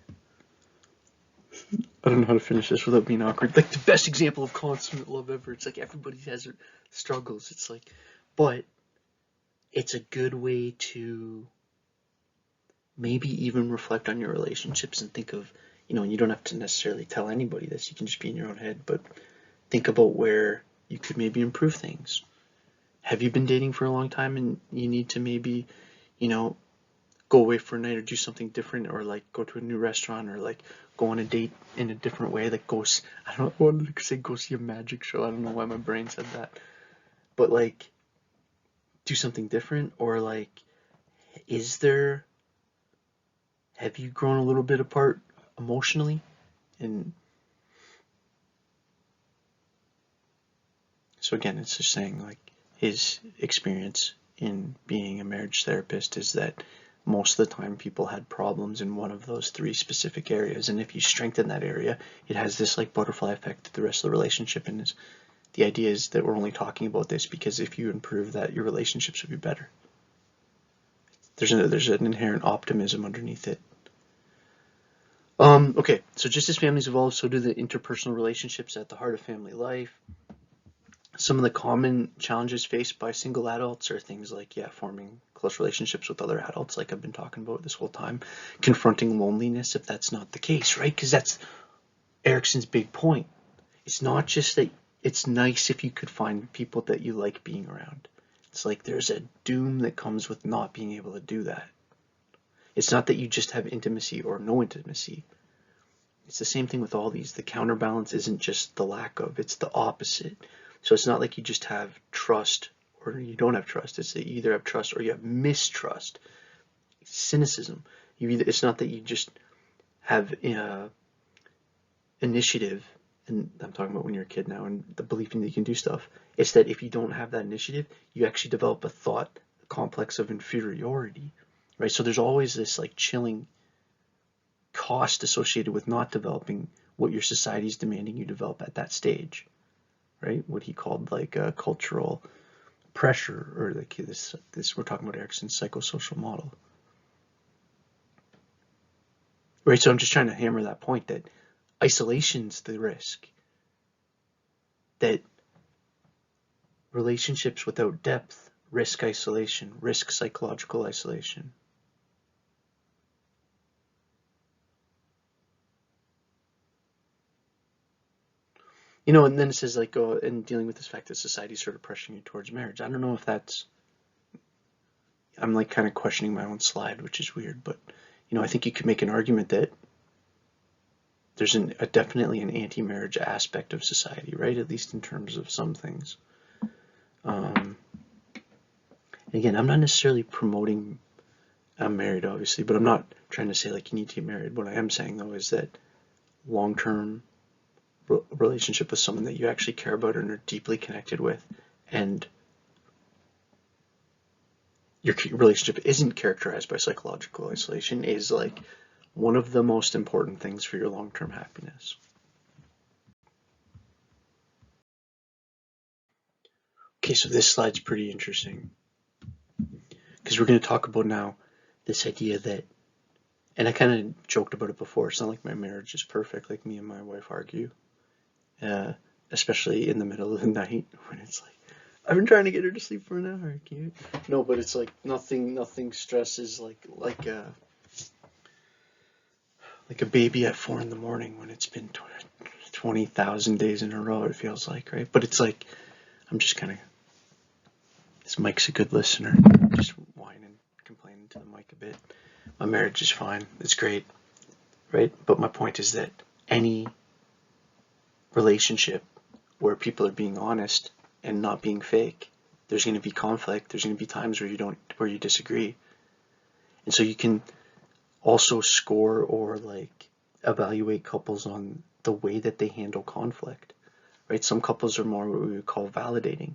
I don't know how to finish this without being awkward. Like the best example of consummate love ever. It's like everybody has their struggles. It's like, but it's a good way to maybe even reflect on your relationships and think of, and you don't have to necessarily tell anybody this. You can just be in your own head, but think about where you could maybe improve things. Have you been dating for a long time and you need to maybe, go away for a night or do something different, or like go to a new restaurant, or like go on a date in a different way, like I don't want to say go see a magic show. I don't know why my brain said that, but like do something different, or like have you grown a little bit apart emotionally? And so again, it's just saying like his experience in being a marriage therapist is that most of the time people had problems in one of those 3 specific areas, and if you strengthen that area, it has this like butterfly effect to the rest of the relationship. And the idea is that we're only talking about this because if you improve that, your relationships will be better. There's an inherent optimism underneath it. Okay, so just as families evolve, so do the interpersonal relationships at the heart of family life. Some of the common challenges faced by single adults are things like, forming close relationships with other adults, like I've been talking about this whole time. Confronting loneliness if that's not the case, right? Because that's Erickson's big point. It's not just that it's nice if you could find people that you like being around. It's like there's a doom that comes with not being able to do that. It's not that you just have intimacy or no intimacy. It's the same thing with all these. The counterbalance isn't just the lack of, it's the opposite. So it's not like you just have trust or you don't have trust. It's that you either have trust or you have mistrust. Cynicism. It's not that you just have initiative, and I'm talking about when you're a kid now, and the belief in that you can do stuff. It's that if you don't have that initiative, you actually develop a complex of inferiority, right? So there's always this like chilling cost associated with not developing what your society is demanding you develop at that stage, right? What he called like a cultural pressure, or like this we're talking about Erickson's psychosocial model, right? So I'm just trying to hammer that point that isolation's the risk, that relationships without depth risk isolation, risk psychological isolation. And then it says like, and dealing with this fact that society is sort of pressuring you towards marriage. I don't know if I'm like kind of questioning my own slide, which is weird, but I think you could make an argument that there's definitely an anti-marriage aspect of society, right? At least in terms of some things. Again, I'm not necessarily promoting I'm married, obviously, but I'm not trying to say like you need to get married. What I am saying though is that long-term relationship with someone that you actually care about and are deeply connected with, and your relationship isn't characterized by psychological isolation, is like one of the most important things for your long-term happiness. Okay, so this slide's pretty interesting because we're going to talk about now this idea that, and I kind of joked about it before, it's not like my marriage is perfect, like me and my wife argue, especially in the middle of the night when it's like, I've been trying to get her to sleep for an hour, no, but it's like nothing stresses like like a baby at 4 in the morning when it's been 20,000 days in a row, it feels like, right? But it's like, I'm just kind of, this mic's a good listener, just whining, complaining to the mic a bit. My marriage is fine, it's great, right? But my point is that any relationship where people are being honest and not being fake, there's going to be conflict, there's going to be times where you disagree. And so you can also score or like evaluate couples on the way that they handle conflict, right? Some couples are more what we would call validating.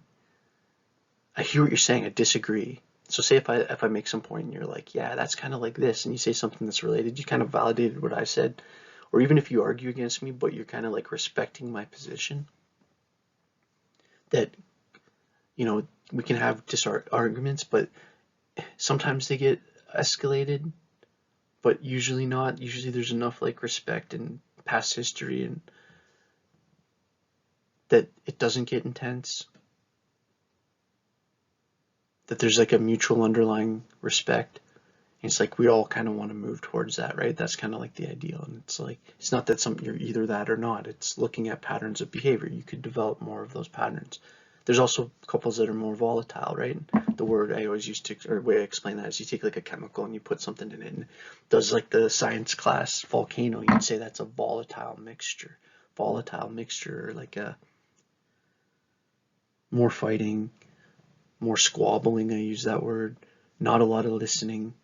I hear what you're saying, I disagree. So say if I make some point and you're like, yeah, that's kind of like this, and you say something that's related, you kind of validated what I said. Or even if you argue against me, but you're kind of like respecting my position, that, we can have arguments, but sometimes they get escalated, but usually not. Usually there's enough like respect and past history and that it doesn't get intense, that there's like a mutual underlying respect. And it's like we all kind of want to move towards that, right? That's kind of like the ideal. And it's like, it's not that you're either that or not. It's looking at patterns of behavior. You could develop more of those patterns. There's also couples that are more volatile, right? The word I always use to, or way I explain that is you take like a chemical and you put something in it and does like the science class volcano, you'd say that's a volatile mixture. Volatile mixture, or like a more fighting, more squabbling, I use that word, not a lot of listening.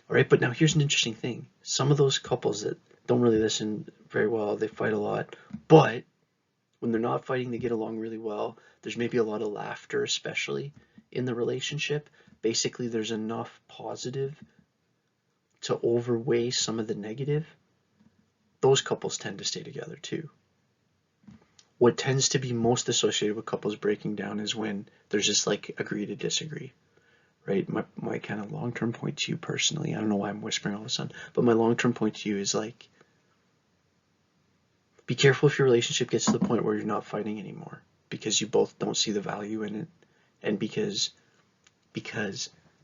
All right, but now here's an interesting thing. Some of those couples that don't really listen very well, they fight a lot, but when they're not fighting, they get along really well. There's maybe a lot of laughter, especially in the relationship. Basically, there's enough positive to overweigh some of the negative. Those couples tend to stay together too. What tends to be most associated with couples breaking down is when there's just like agree to disagree, right? My kind of long-term point to you personally, I don't know why I'm whispering all of a sudden, but my long-term point to you is like, be careful if your relationship gets to the point where you're not fighting anymore because you both don't see the value in it, and because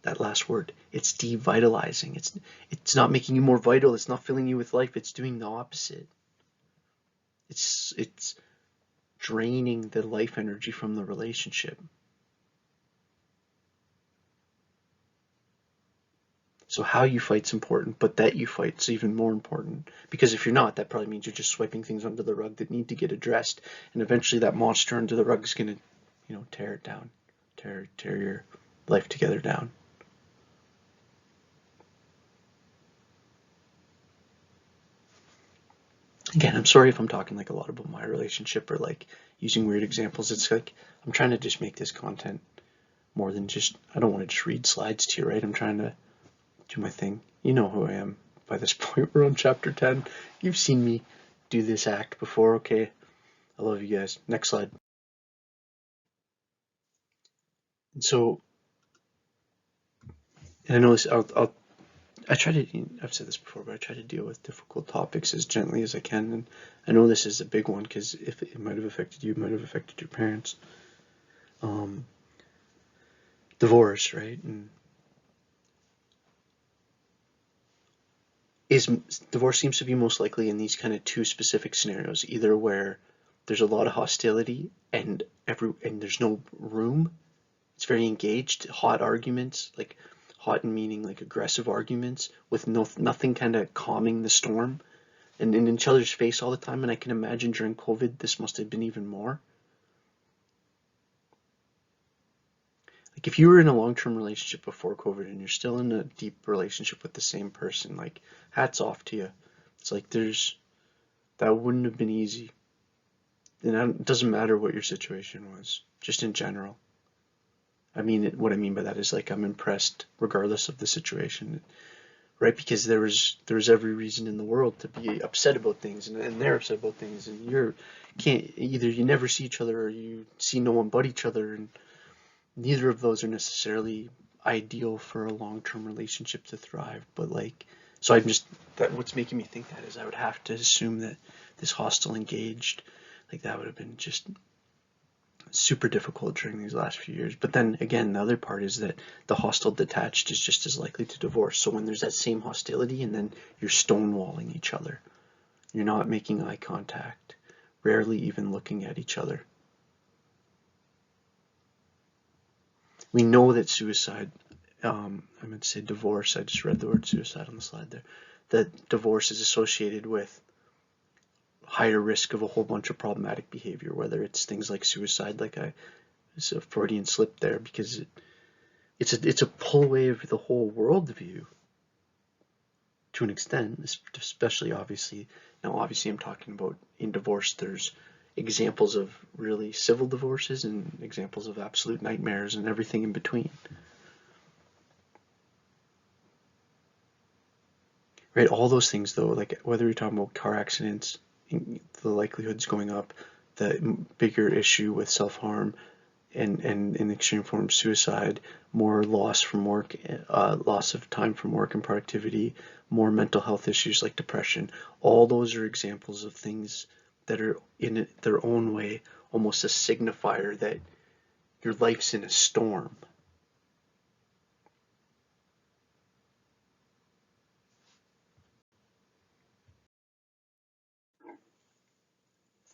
that last word, it's devitalizing. It's not making you more vital. It's not filling you with life. It's doing the opposite. It's draining the life energy from the relationship. So how you fight's important, but that you fight's even more important. Because if you're not, that probably means you're just swiping things under the rug that need to get addressed. And eventually that monster under the rug is going to, tear it down, tear your life together down. Again, I'm sorry if I'm talking like a lot about my relationship or like using weird examples. It's like, I'm trying to just make this content more than just, I don't want to just read slides to you, right? I'm trying to do my thing. You know who I am by this point. We're on chapter 10. You've seen me do this act before. Okay. I love you guys. Next slide. And so, and I know this, I try to, I've said this before, but I try to deal with difficult topics as gently as I can. And I know this is a big one because if it might have affected you, it might have affected your parents. Divorce, right? And divorce seems to be most likely in these kind of two specific scenarios, either where there's a lot of hostility and there's no room. It's very engaged, hot arguments, like hot and meaning like aggressive arguments with nothing kind of calming the storm, and in each other's face all the time. And I can imagine during COVID this must have been even more. Like if you were in a long-term relationship before COVID and you're still in a deep relationship with the same person, like hats off to you. It's like that wouldn't have been easy. And it doesn't matter what your situation was, just in general. I mean, what I mean by that is like I'm impressed regardless of the situation, right? Because there was every reason in the world to be upset about things, and they're upset about things, and you never see each other or you see no one but each other, and neither of those are necessarily ideal for a long-term relationship to thrive. But like, so what's making me think that is I would have to assume that this hostile engaged, like that would have been just super difficult during these last few years. But then again, the other part is that the hostile detached is just as likely to divorce. So when there's that same hostility and then you're stonewalling each other, you're not making eye contact, rarely even looking at each other. We know that suicide, I meant to say divorce, I just read the word suicide on the slide there, that divorce is associated with higher risk of a whole bunch of problematic behavior, whether it's things like suicide, it's a Freudian slip there, because it's a pull away of the whole worldview to an extent, especially obviously I'm talking about in divorce, there's examples of really civil divorces and examples of absolute nightmares and everything in between. Right, all those things though, like whether you're talking about car accidents, the likelihood's going up, the bigger issue with self-harm and in extreme forms suicide, more loss from work, loss of time from work and productivity, more mental health issues like depression, all those are examples of things that are in their own way almost a signifier that your life's in a storm.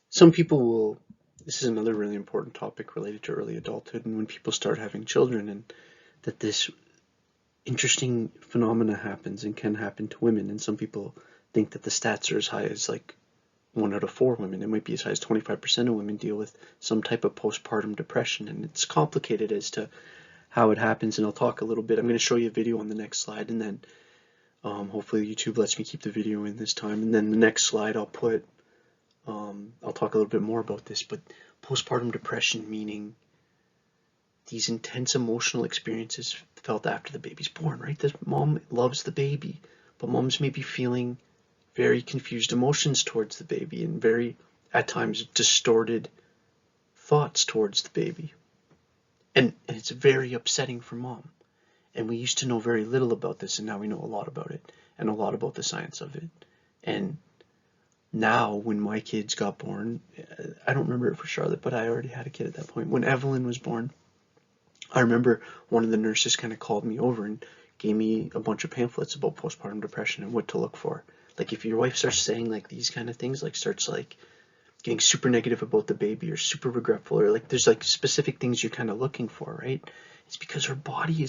Some people will, this is another really important topic related to early adulthood and when people start having children, and that this interesting phenomena happens and can happen to women. And some people think that the stats are as high as like 1 out of 4 women. It might be as high as 25% of women deal with some type of postpartum depression, and it's complicated as to how it happens. And I'll talk a little bit. I'm going to show you a video on the next slide, and then hopefully YouTube lets me keep the video in this time. And then the next slide I'll talk a little bit more about this. But postpartum depression meaning these intense emotional experiences felt after the baby's born, right? This mom loves the baby, but moms may be feeling very confused emotions towards the baby and very, at times, distorted thoughts towards the baby. And it's very upsetting for mom. And we used to know very little about this, and now we know a lot about it, and a lot about the science of it. And now, when my kids got born, I don't remember it for Charlotte, but I already had a kid at that point. When Evelyn was born, I remember one of the nurses kind of called me over and gave me a bunch of pamphlets about postpartum depression and what to look for. Like if your wife starts saying like these kind of things, like starts like getting super negative about the baby or super regretful, or like there's like specific things you're kind of looking for, right? It's because her body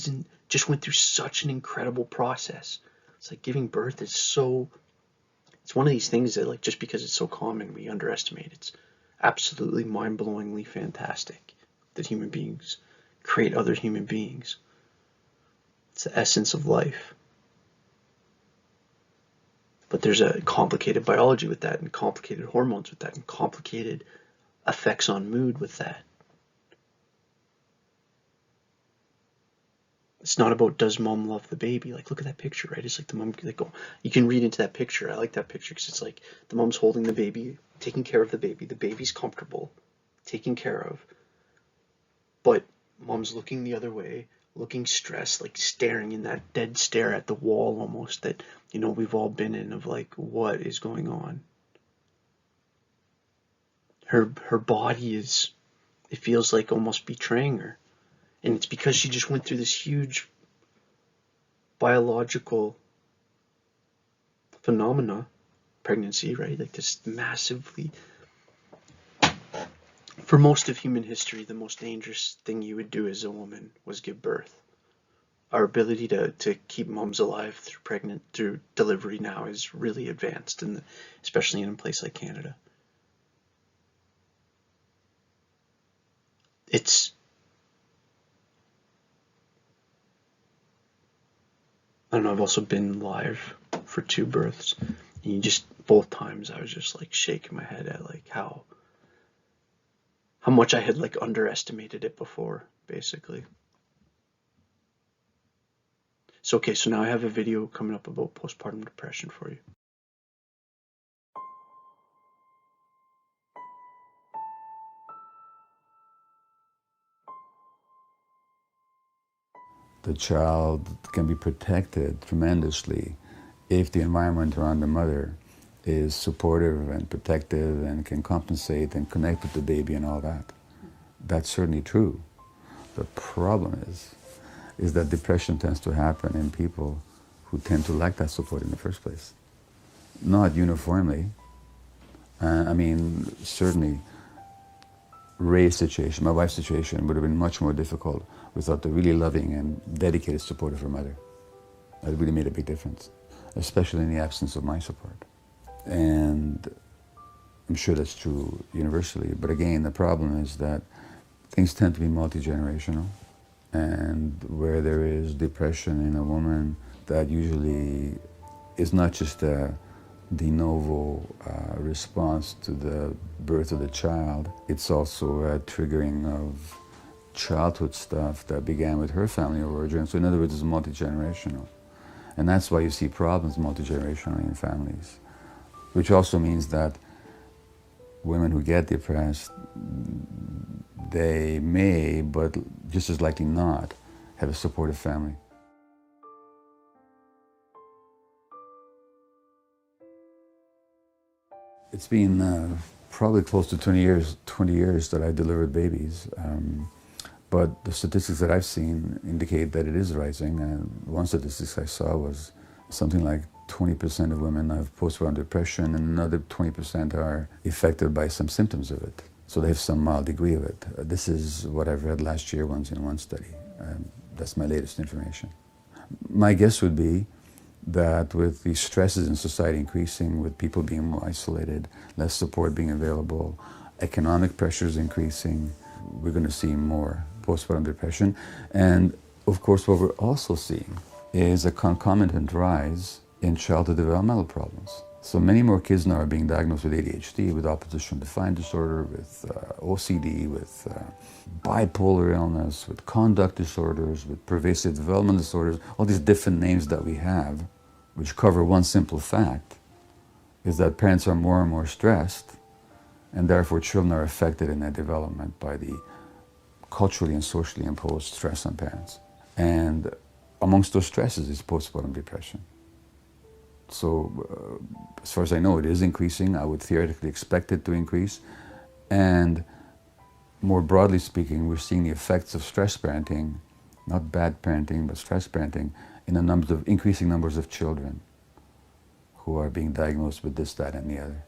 just went through such an incredible process. It's like giving birth is it's one of these things that like just because it's so common we underestimate. It's absolutely mind-blowingly fantastic that human beings create other human beings. It's the essence of life. But there's a complicated biology with that, and complicated hormones with that, and complicated effects on mood with that. It's not about does mom love the baby. Like look at that picture, right? It's like the mom, like you can read into that picture. I like that picture because it's like the mom's holding the baby, taking care of the baby's comfortable, taken care of, but mom's looking the other way, looking stressed, like staring in that dead stare at the wall almost that, we've all been in of like, what is going on? Her body it feels like almost betraying her. And it's because she just went through this huge biological phenomena, pregnancy, right? Like this massively, for most of human history, the most dangerous thing you would do as a woman was give birth. Our ability to keep moms alive through delivery now is really advanced, especially in a place like Canada. I don't know, I've also been live for 2 births, and both times I was just like shaking my head at like how much I had like underestimated it before, basically. So now I have a video coming up about postpartum depression for you. The child can be protected tremendously if the environment around the mother is supportive and protective and can compensate and connect with the baby and all that. That's certainly true. The problem is that depression tends to happen in people who tend to lack that support in the first place. Not uniformly. I mean, certainly Ray's situation, my wife's situation, would have been much more difficult without the really loving and dedicated support of her mother. That really made a big difference, especially in the absence of my support. And I'm sure that's true universally. But again, the problem is that things tend to be multi-generational. And where there is depression in a woman, that usually is not just a de novo response to the birth of the child. It's also a triggering of childhood stuff that began with her family of origin. So in other words, it's multi-generational. And that's why you see problems multi-generationally in families, which also means that women who get depressed, they may, but just as likely not, have a supportive family. It's been probably close to 20 years that I delivered babies. But the statistics that I've seen indicate that it is rising. One statistic I saw was something like 20% of women have postpartum depression, and another 20% are affected by some symptoms of it. So they have some mild degree of it. This is what I've read last year once in one study. That's my latest information. My guess would be that with the stresses in society increasing, with people being more isolated, less support being available, economic pressures increasing, we're going to see more postpartum depression. And of course, what we're also seeing is a concomitant rise in childhood developmental problems. So many more kids now are being diagnosed with ADHD, with oppositional defiant disorder, with OCD, with bipolar illness, with conduct disorders, with pervasive developmental disorders, all these different names that we have, which cover one simple fact, is that parents are more and more stressed, and therefore children are affected in their development by the culturally and socially imposed stress on parents. And amongst those stresses is postpartum depression. So as far as I know, it is increasing. I would theoretically expect it to increase. And more broadly speaking, we're seeing the effects of stress parenting, not bad parenting, but stress parenting, in increasing numbers of children who are being diagnosed with this, that, and the other.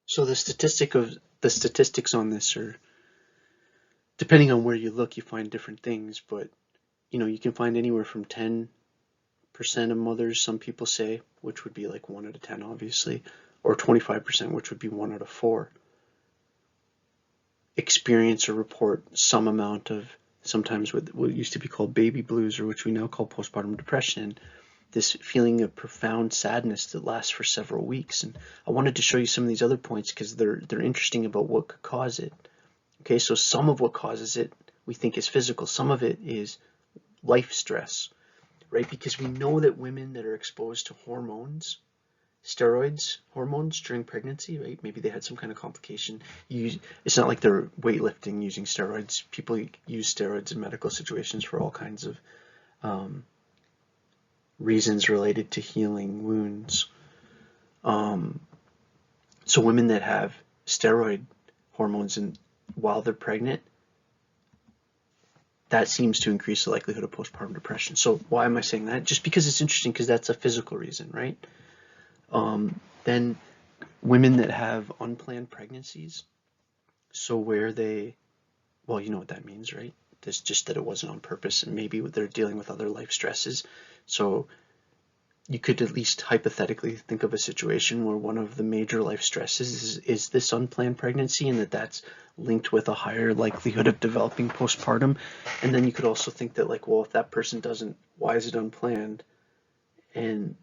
So the statistics on this are, depending on where you look, you find different things, but you can find anywhere from 10% of mothers, some people say, which would be like 1 out of 10 obviously, or 25%, which would be 1 out of 4, experience or report some amount of, sometimes what used to be called baby blues, or which we now call postpartum depression, this feeling of profound sadness that lasts for several weeks. And I wanted to show you some of these other points because they're interesting about what could cause it. Okay, so some of what causes it we think is physical. Some of it is life stress, right? Because we know that women that are exposed to hormones, steroids, hormones during pregnancy, right? Maybe they had some kind of complication. It's not like they're weightlifting using steroids. People use steroids in medical situations for all kinds of reasons related to healing wounds. So women that have steroid hormones while they're pregnant, that seems to increase the likelihood of postpartum depression. So why am I saying that? Just because it's interesting, because that's a physical reason, right? Then women that have unplanned pregnancies, so where well, you know what that means, right? It's just that it wasn't on purpose, and maybe they're dealing with other life stresses. So you could at least hypothetically think of a situation where one of the major life stresses is this unplanned pregnancy, and that's linked with a higher likelihood of developing postpartum. And then you could also think that, like, well, if that person doesn't, why is it unplanned? And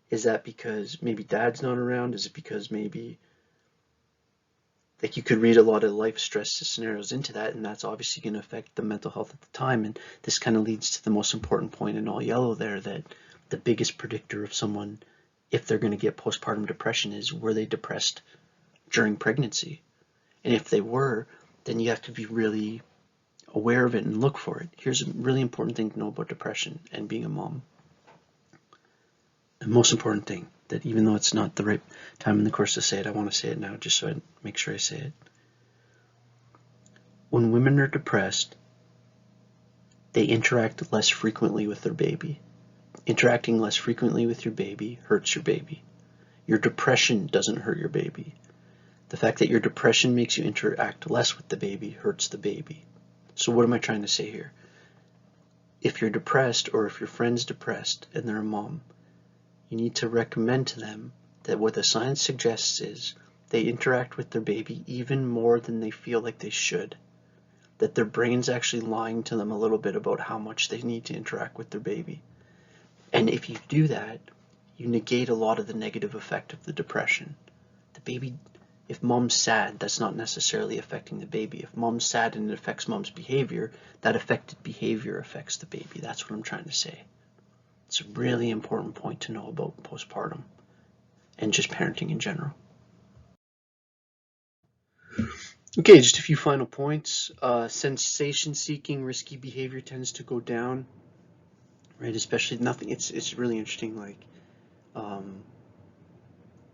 is that because maybe dad's not around? Is it because maybe, like, you could read a lot of life stress scenarios into that, and that's obviously going to affect the mental health at the time. And this kind of leads to the most important point in all yellow there, that the biggest predictor of someone, if they're going to get postpartum depression, is, were they depressed during pregnancy? And if they were, then you have to be really aware of it and look for it. Here's a really important thing to know about depression and being a mom. The most important thing, that even though it's not the right time in the course to say it, I want to say it now just so I make sure I say it. When women are depressed, they interact less frequently with their baby. Interacting less frequently with your baby hurts your baby. Your depression doesn't hurt your baby. The fact that your depression makes you interact less with the baby hurts the baby. So what am I trying to say here? If you're depressed, or if your friend's depressed and they're a mom, you need to recommend to them that what the science suggests is they interact with their baby even more than they feel like they should. That their brain's actually lying to them a little bit about how much they need to interact with their baby. And if you do that, you negate a lot of the negative effect of the depression. The baby, if mom's sad, that's not necessarily affecting the baby. If mom's sad and it affects mom's behavior, that affected behavior affects the baby. That's what I'm trying to say. It's a really important point to know about postpartum and just parenting in general. Okay, just a few final points. Sensation-seeking, risky behavior tends to go down, right? Especially nothing. It's really interesting. Like,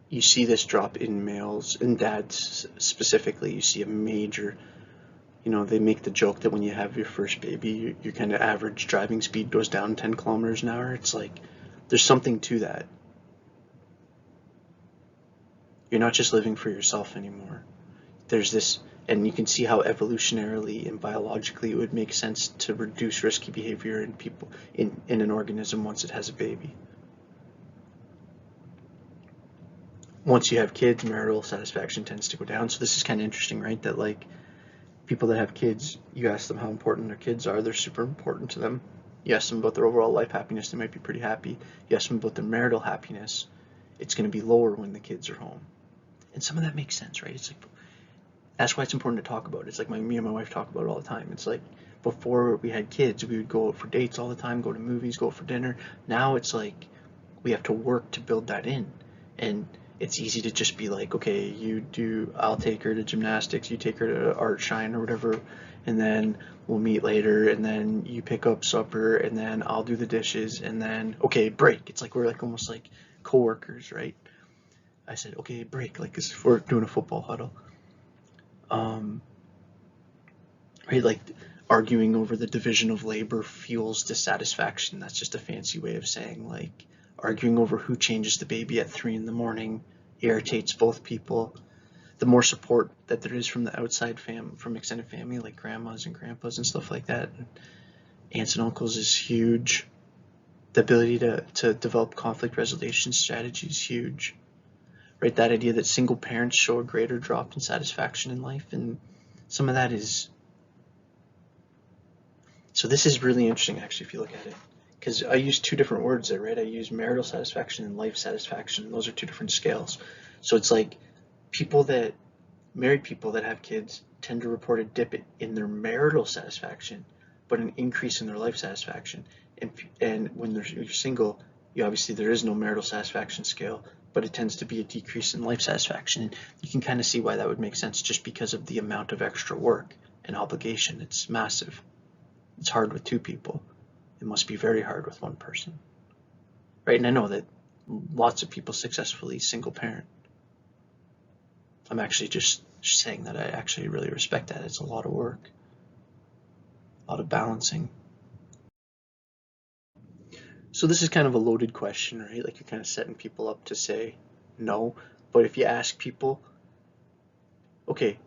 you see this drop in males and dads specifically. You see a major. They make the joke that when you have your first baby, your kind of average driving speed goes down 10 kilometers an hour. It's like, there's something to that. You're not just living for yourself anymore. There's this, and you can see how evolutionarily and biologically it would make sense to reduce risky behavior in people, in an organism once it has a baby. Once you have kids, marital satisfaction tends to go down. So this is kind of interesting, right? That like, people that have kids, you ask them how important their kids are, they're super important to them. You ask them about their overall life happiness, they might be pretty happy. You ask them about their marital happiness, it's going to be lower when the kids are home. And some of that makes sense, right? It's like, that's why it's important to talk about it. It's like me and my wife talk about it all the time. It's like, before we had kids, we would go out for dates all the time, go to movies, go out for dinner. Now it's like, we have to work to build that in. And it's easy to just be like, okay, I'll take her to gymnastics, you take her to Art Shine or whatever, and then we'll meet later, and then you pick up supper, and then I'll do the dishes, and then, okay, break. It's like we're like almost like coworkers, right? I said, okay, break, like as if we're doing a football huddle. Right, like arguing over the division of labor fuels dissatisfaction. That's just a fancy way of saying like arguing over who changes the baby at 3 a.m. irritates both people. The more support that there is from the outside from extended family, like grandmas and grandpas and stuff like that, and aunts and uncles, is huge. The ability to develop conflict resolution strategy is huge. Right, that idea that single parents show a greater drop in satisfaction in life, and some of that is. So this is really interesting, actually, if you look at it, because I use two different words there, right? I use marital satisfaction and life satisfaction. Those are two different scales. So it's like married people that have kids tend to report a dip in their marital satisfaction, but an increase in their life satisfaction. And when you're single, obviously there is no marital satisfaction scale, but it tends to be a decrease in life satisfaction. And you can kind of see why that would make sense just because of the amount of extra work and obligation. It's massive. It's hard with two people. It must be very hard with one person, right? And I know that lots of people successfully single parent. I'm actually just saying that I actually really respect that. It's a lot of work, a lot of balancing. So this is kind of a loaded question, right? Like, you're kind of setting people up to say no. But if you ask people, okay,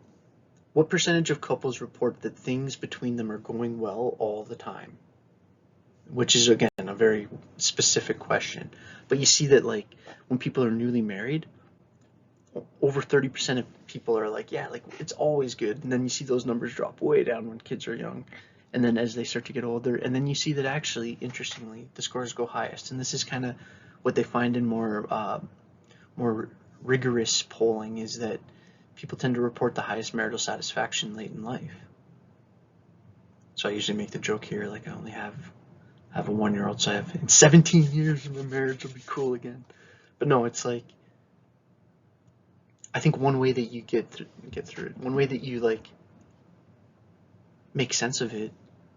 what percentage of couples report that things between them are going well all the time? Which is, again, a very specific question. But you see that, like, when people are newly married, over 30% of people are like, yeah, like, it's always good. And then you see those numbers drop way down when kids are young. And then as they start to get older, and then you see that actually, interestingly, the scores go highest. And this is kind of what they find in more rigorous polling, is that people tend to report the highest marital satisfaction late in life. So I usually make the joke here, like, I only have a 1-year-old, so I have in 17 years my marriage will be cool again. But no, it's like, I think one way that you get through it, one way that you like make sense of it,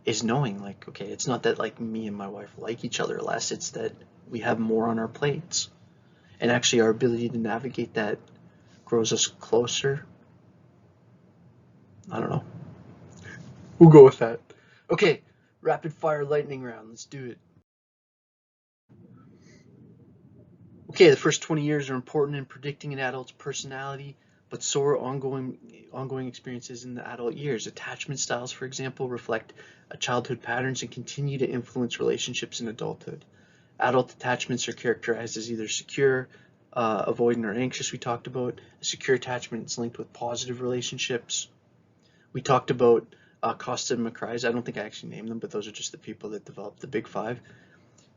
is knowing, like, okay, it's not that like me and my wife like each other less, it's that we have more on our plates. And actually our ability to navigate that grows us closer. I don't know. We'll go with that. Okay, rapid fire lightning round. Let's do it. Okay, the first 20 years are important in predicting an adult's personality, but so are ongoing experiences in the adult years. Attachment styles, for example, reflect childhood patterns and continue to influence relationships in adulthood. Adult attachments are characterized as either secure, avoidant, or anxious, we talked about. A secure attachment is linked with positive relationships. We talked about Costa and McCries. I don't think I actually named them, but those are just the people that developed the Big Five.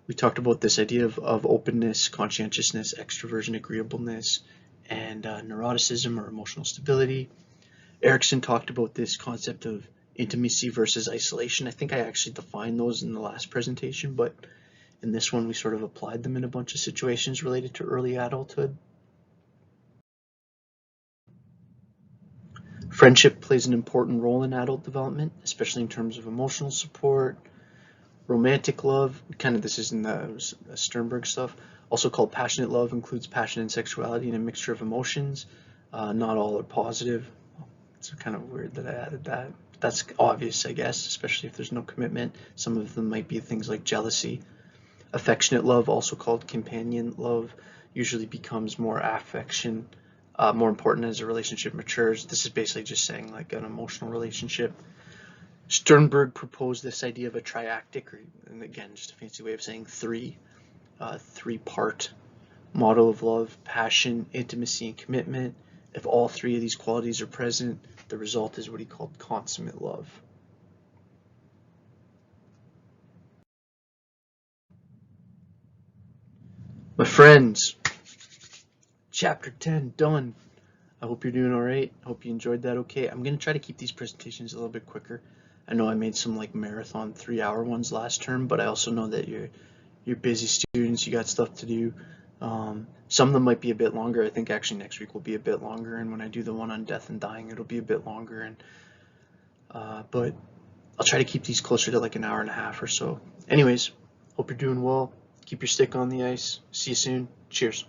We talked about this idea of openness, conscientiousness, extroversion, agreeableness, and neuroticism or emotional stability. Erickson talked about this concept of intimacy versus isolation. I think I actually defined those in the last presentation, but in this one we sort of applied them in a bunch of situations related to early adulthood. Friendship plays an important role in adult development, especially in terms of emotional support. Romantic love, kind of this is in the Sternberg stuff, also called passionate love, includes passion and sexuality and a mixture of emotions. Not all are positive. It's kind of weird that I added that. But that's obvious, I guess, especially if there's no commitment. Some of them might be things like jealousy. Affectionate love, also called companion love, usually becomes more affection, more important as a relationship matures. This is basically just saying like an emotional relationship. Sternberg proposed this idea of a triactic, and again, just a fancy way of saying three-part model of love: passion, intimacy, and commitment. If all three of these qualities are present, the result is what he called consummate love. My friends, chapter 10 done. I hope you're doing all right. I hope you enjoyed that okay. I'm going to try to keep these presentations a little bit quicker. I know I made some like marathon 3-hour ones last term, but I also know that you're busy students, you got stuff to do. Some of them might be a bit longer. I think actually next week will be a bit longer, and when I do the one on death and dying, it'll be a bit longer. And but I'll try to keep these closer to like an hour and a half or so. Anyways, hope you're doing well. Keep your stick on the ice. See you soon. Cheers.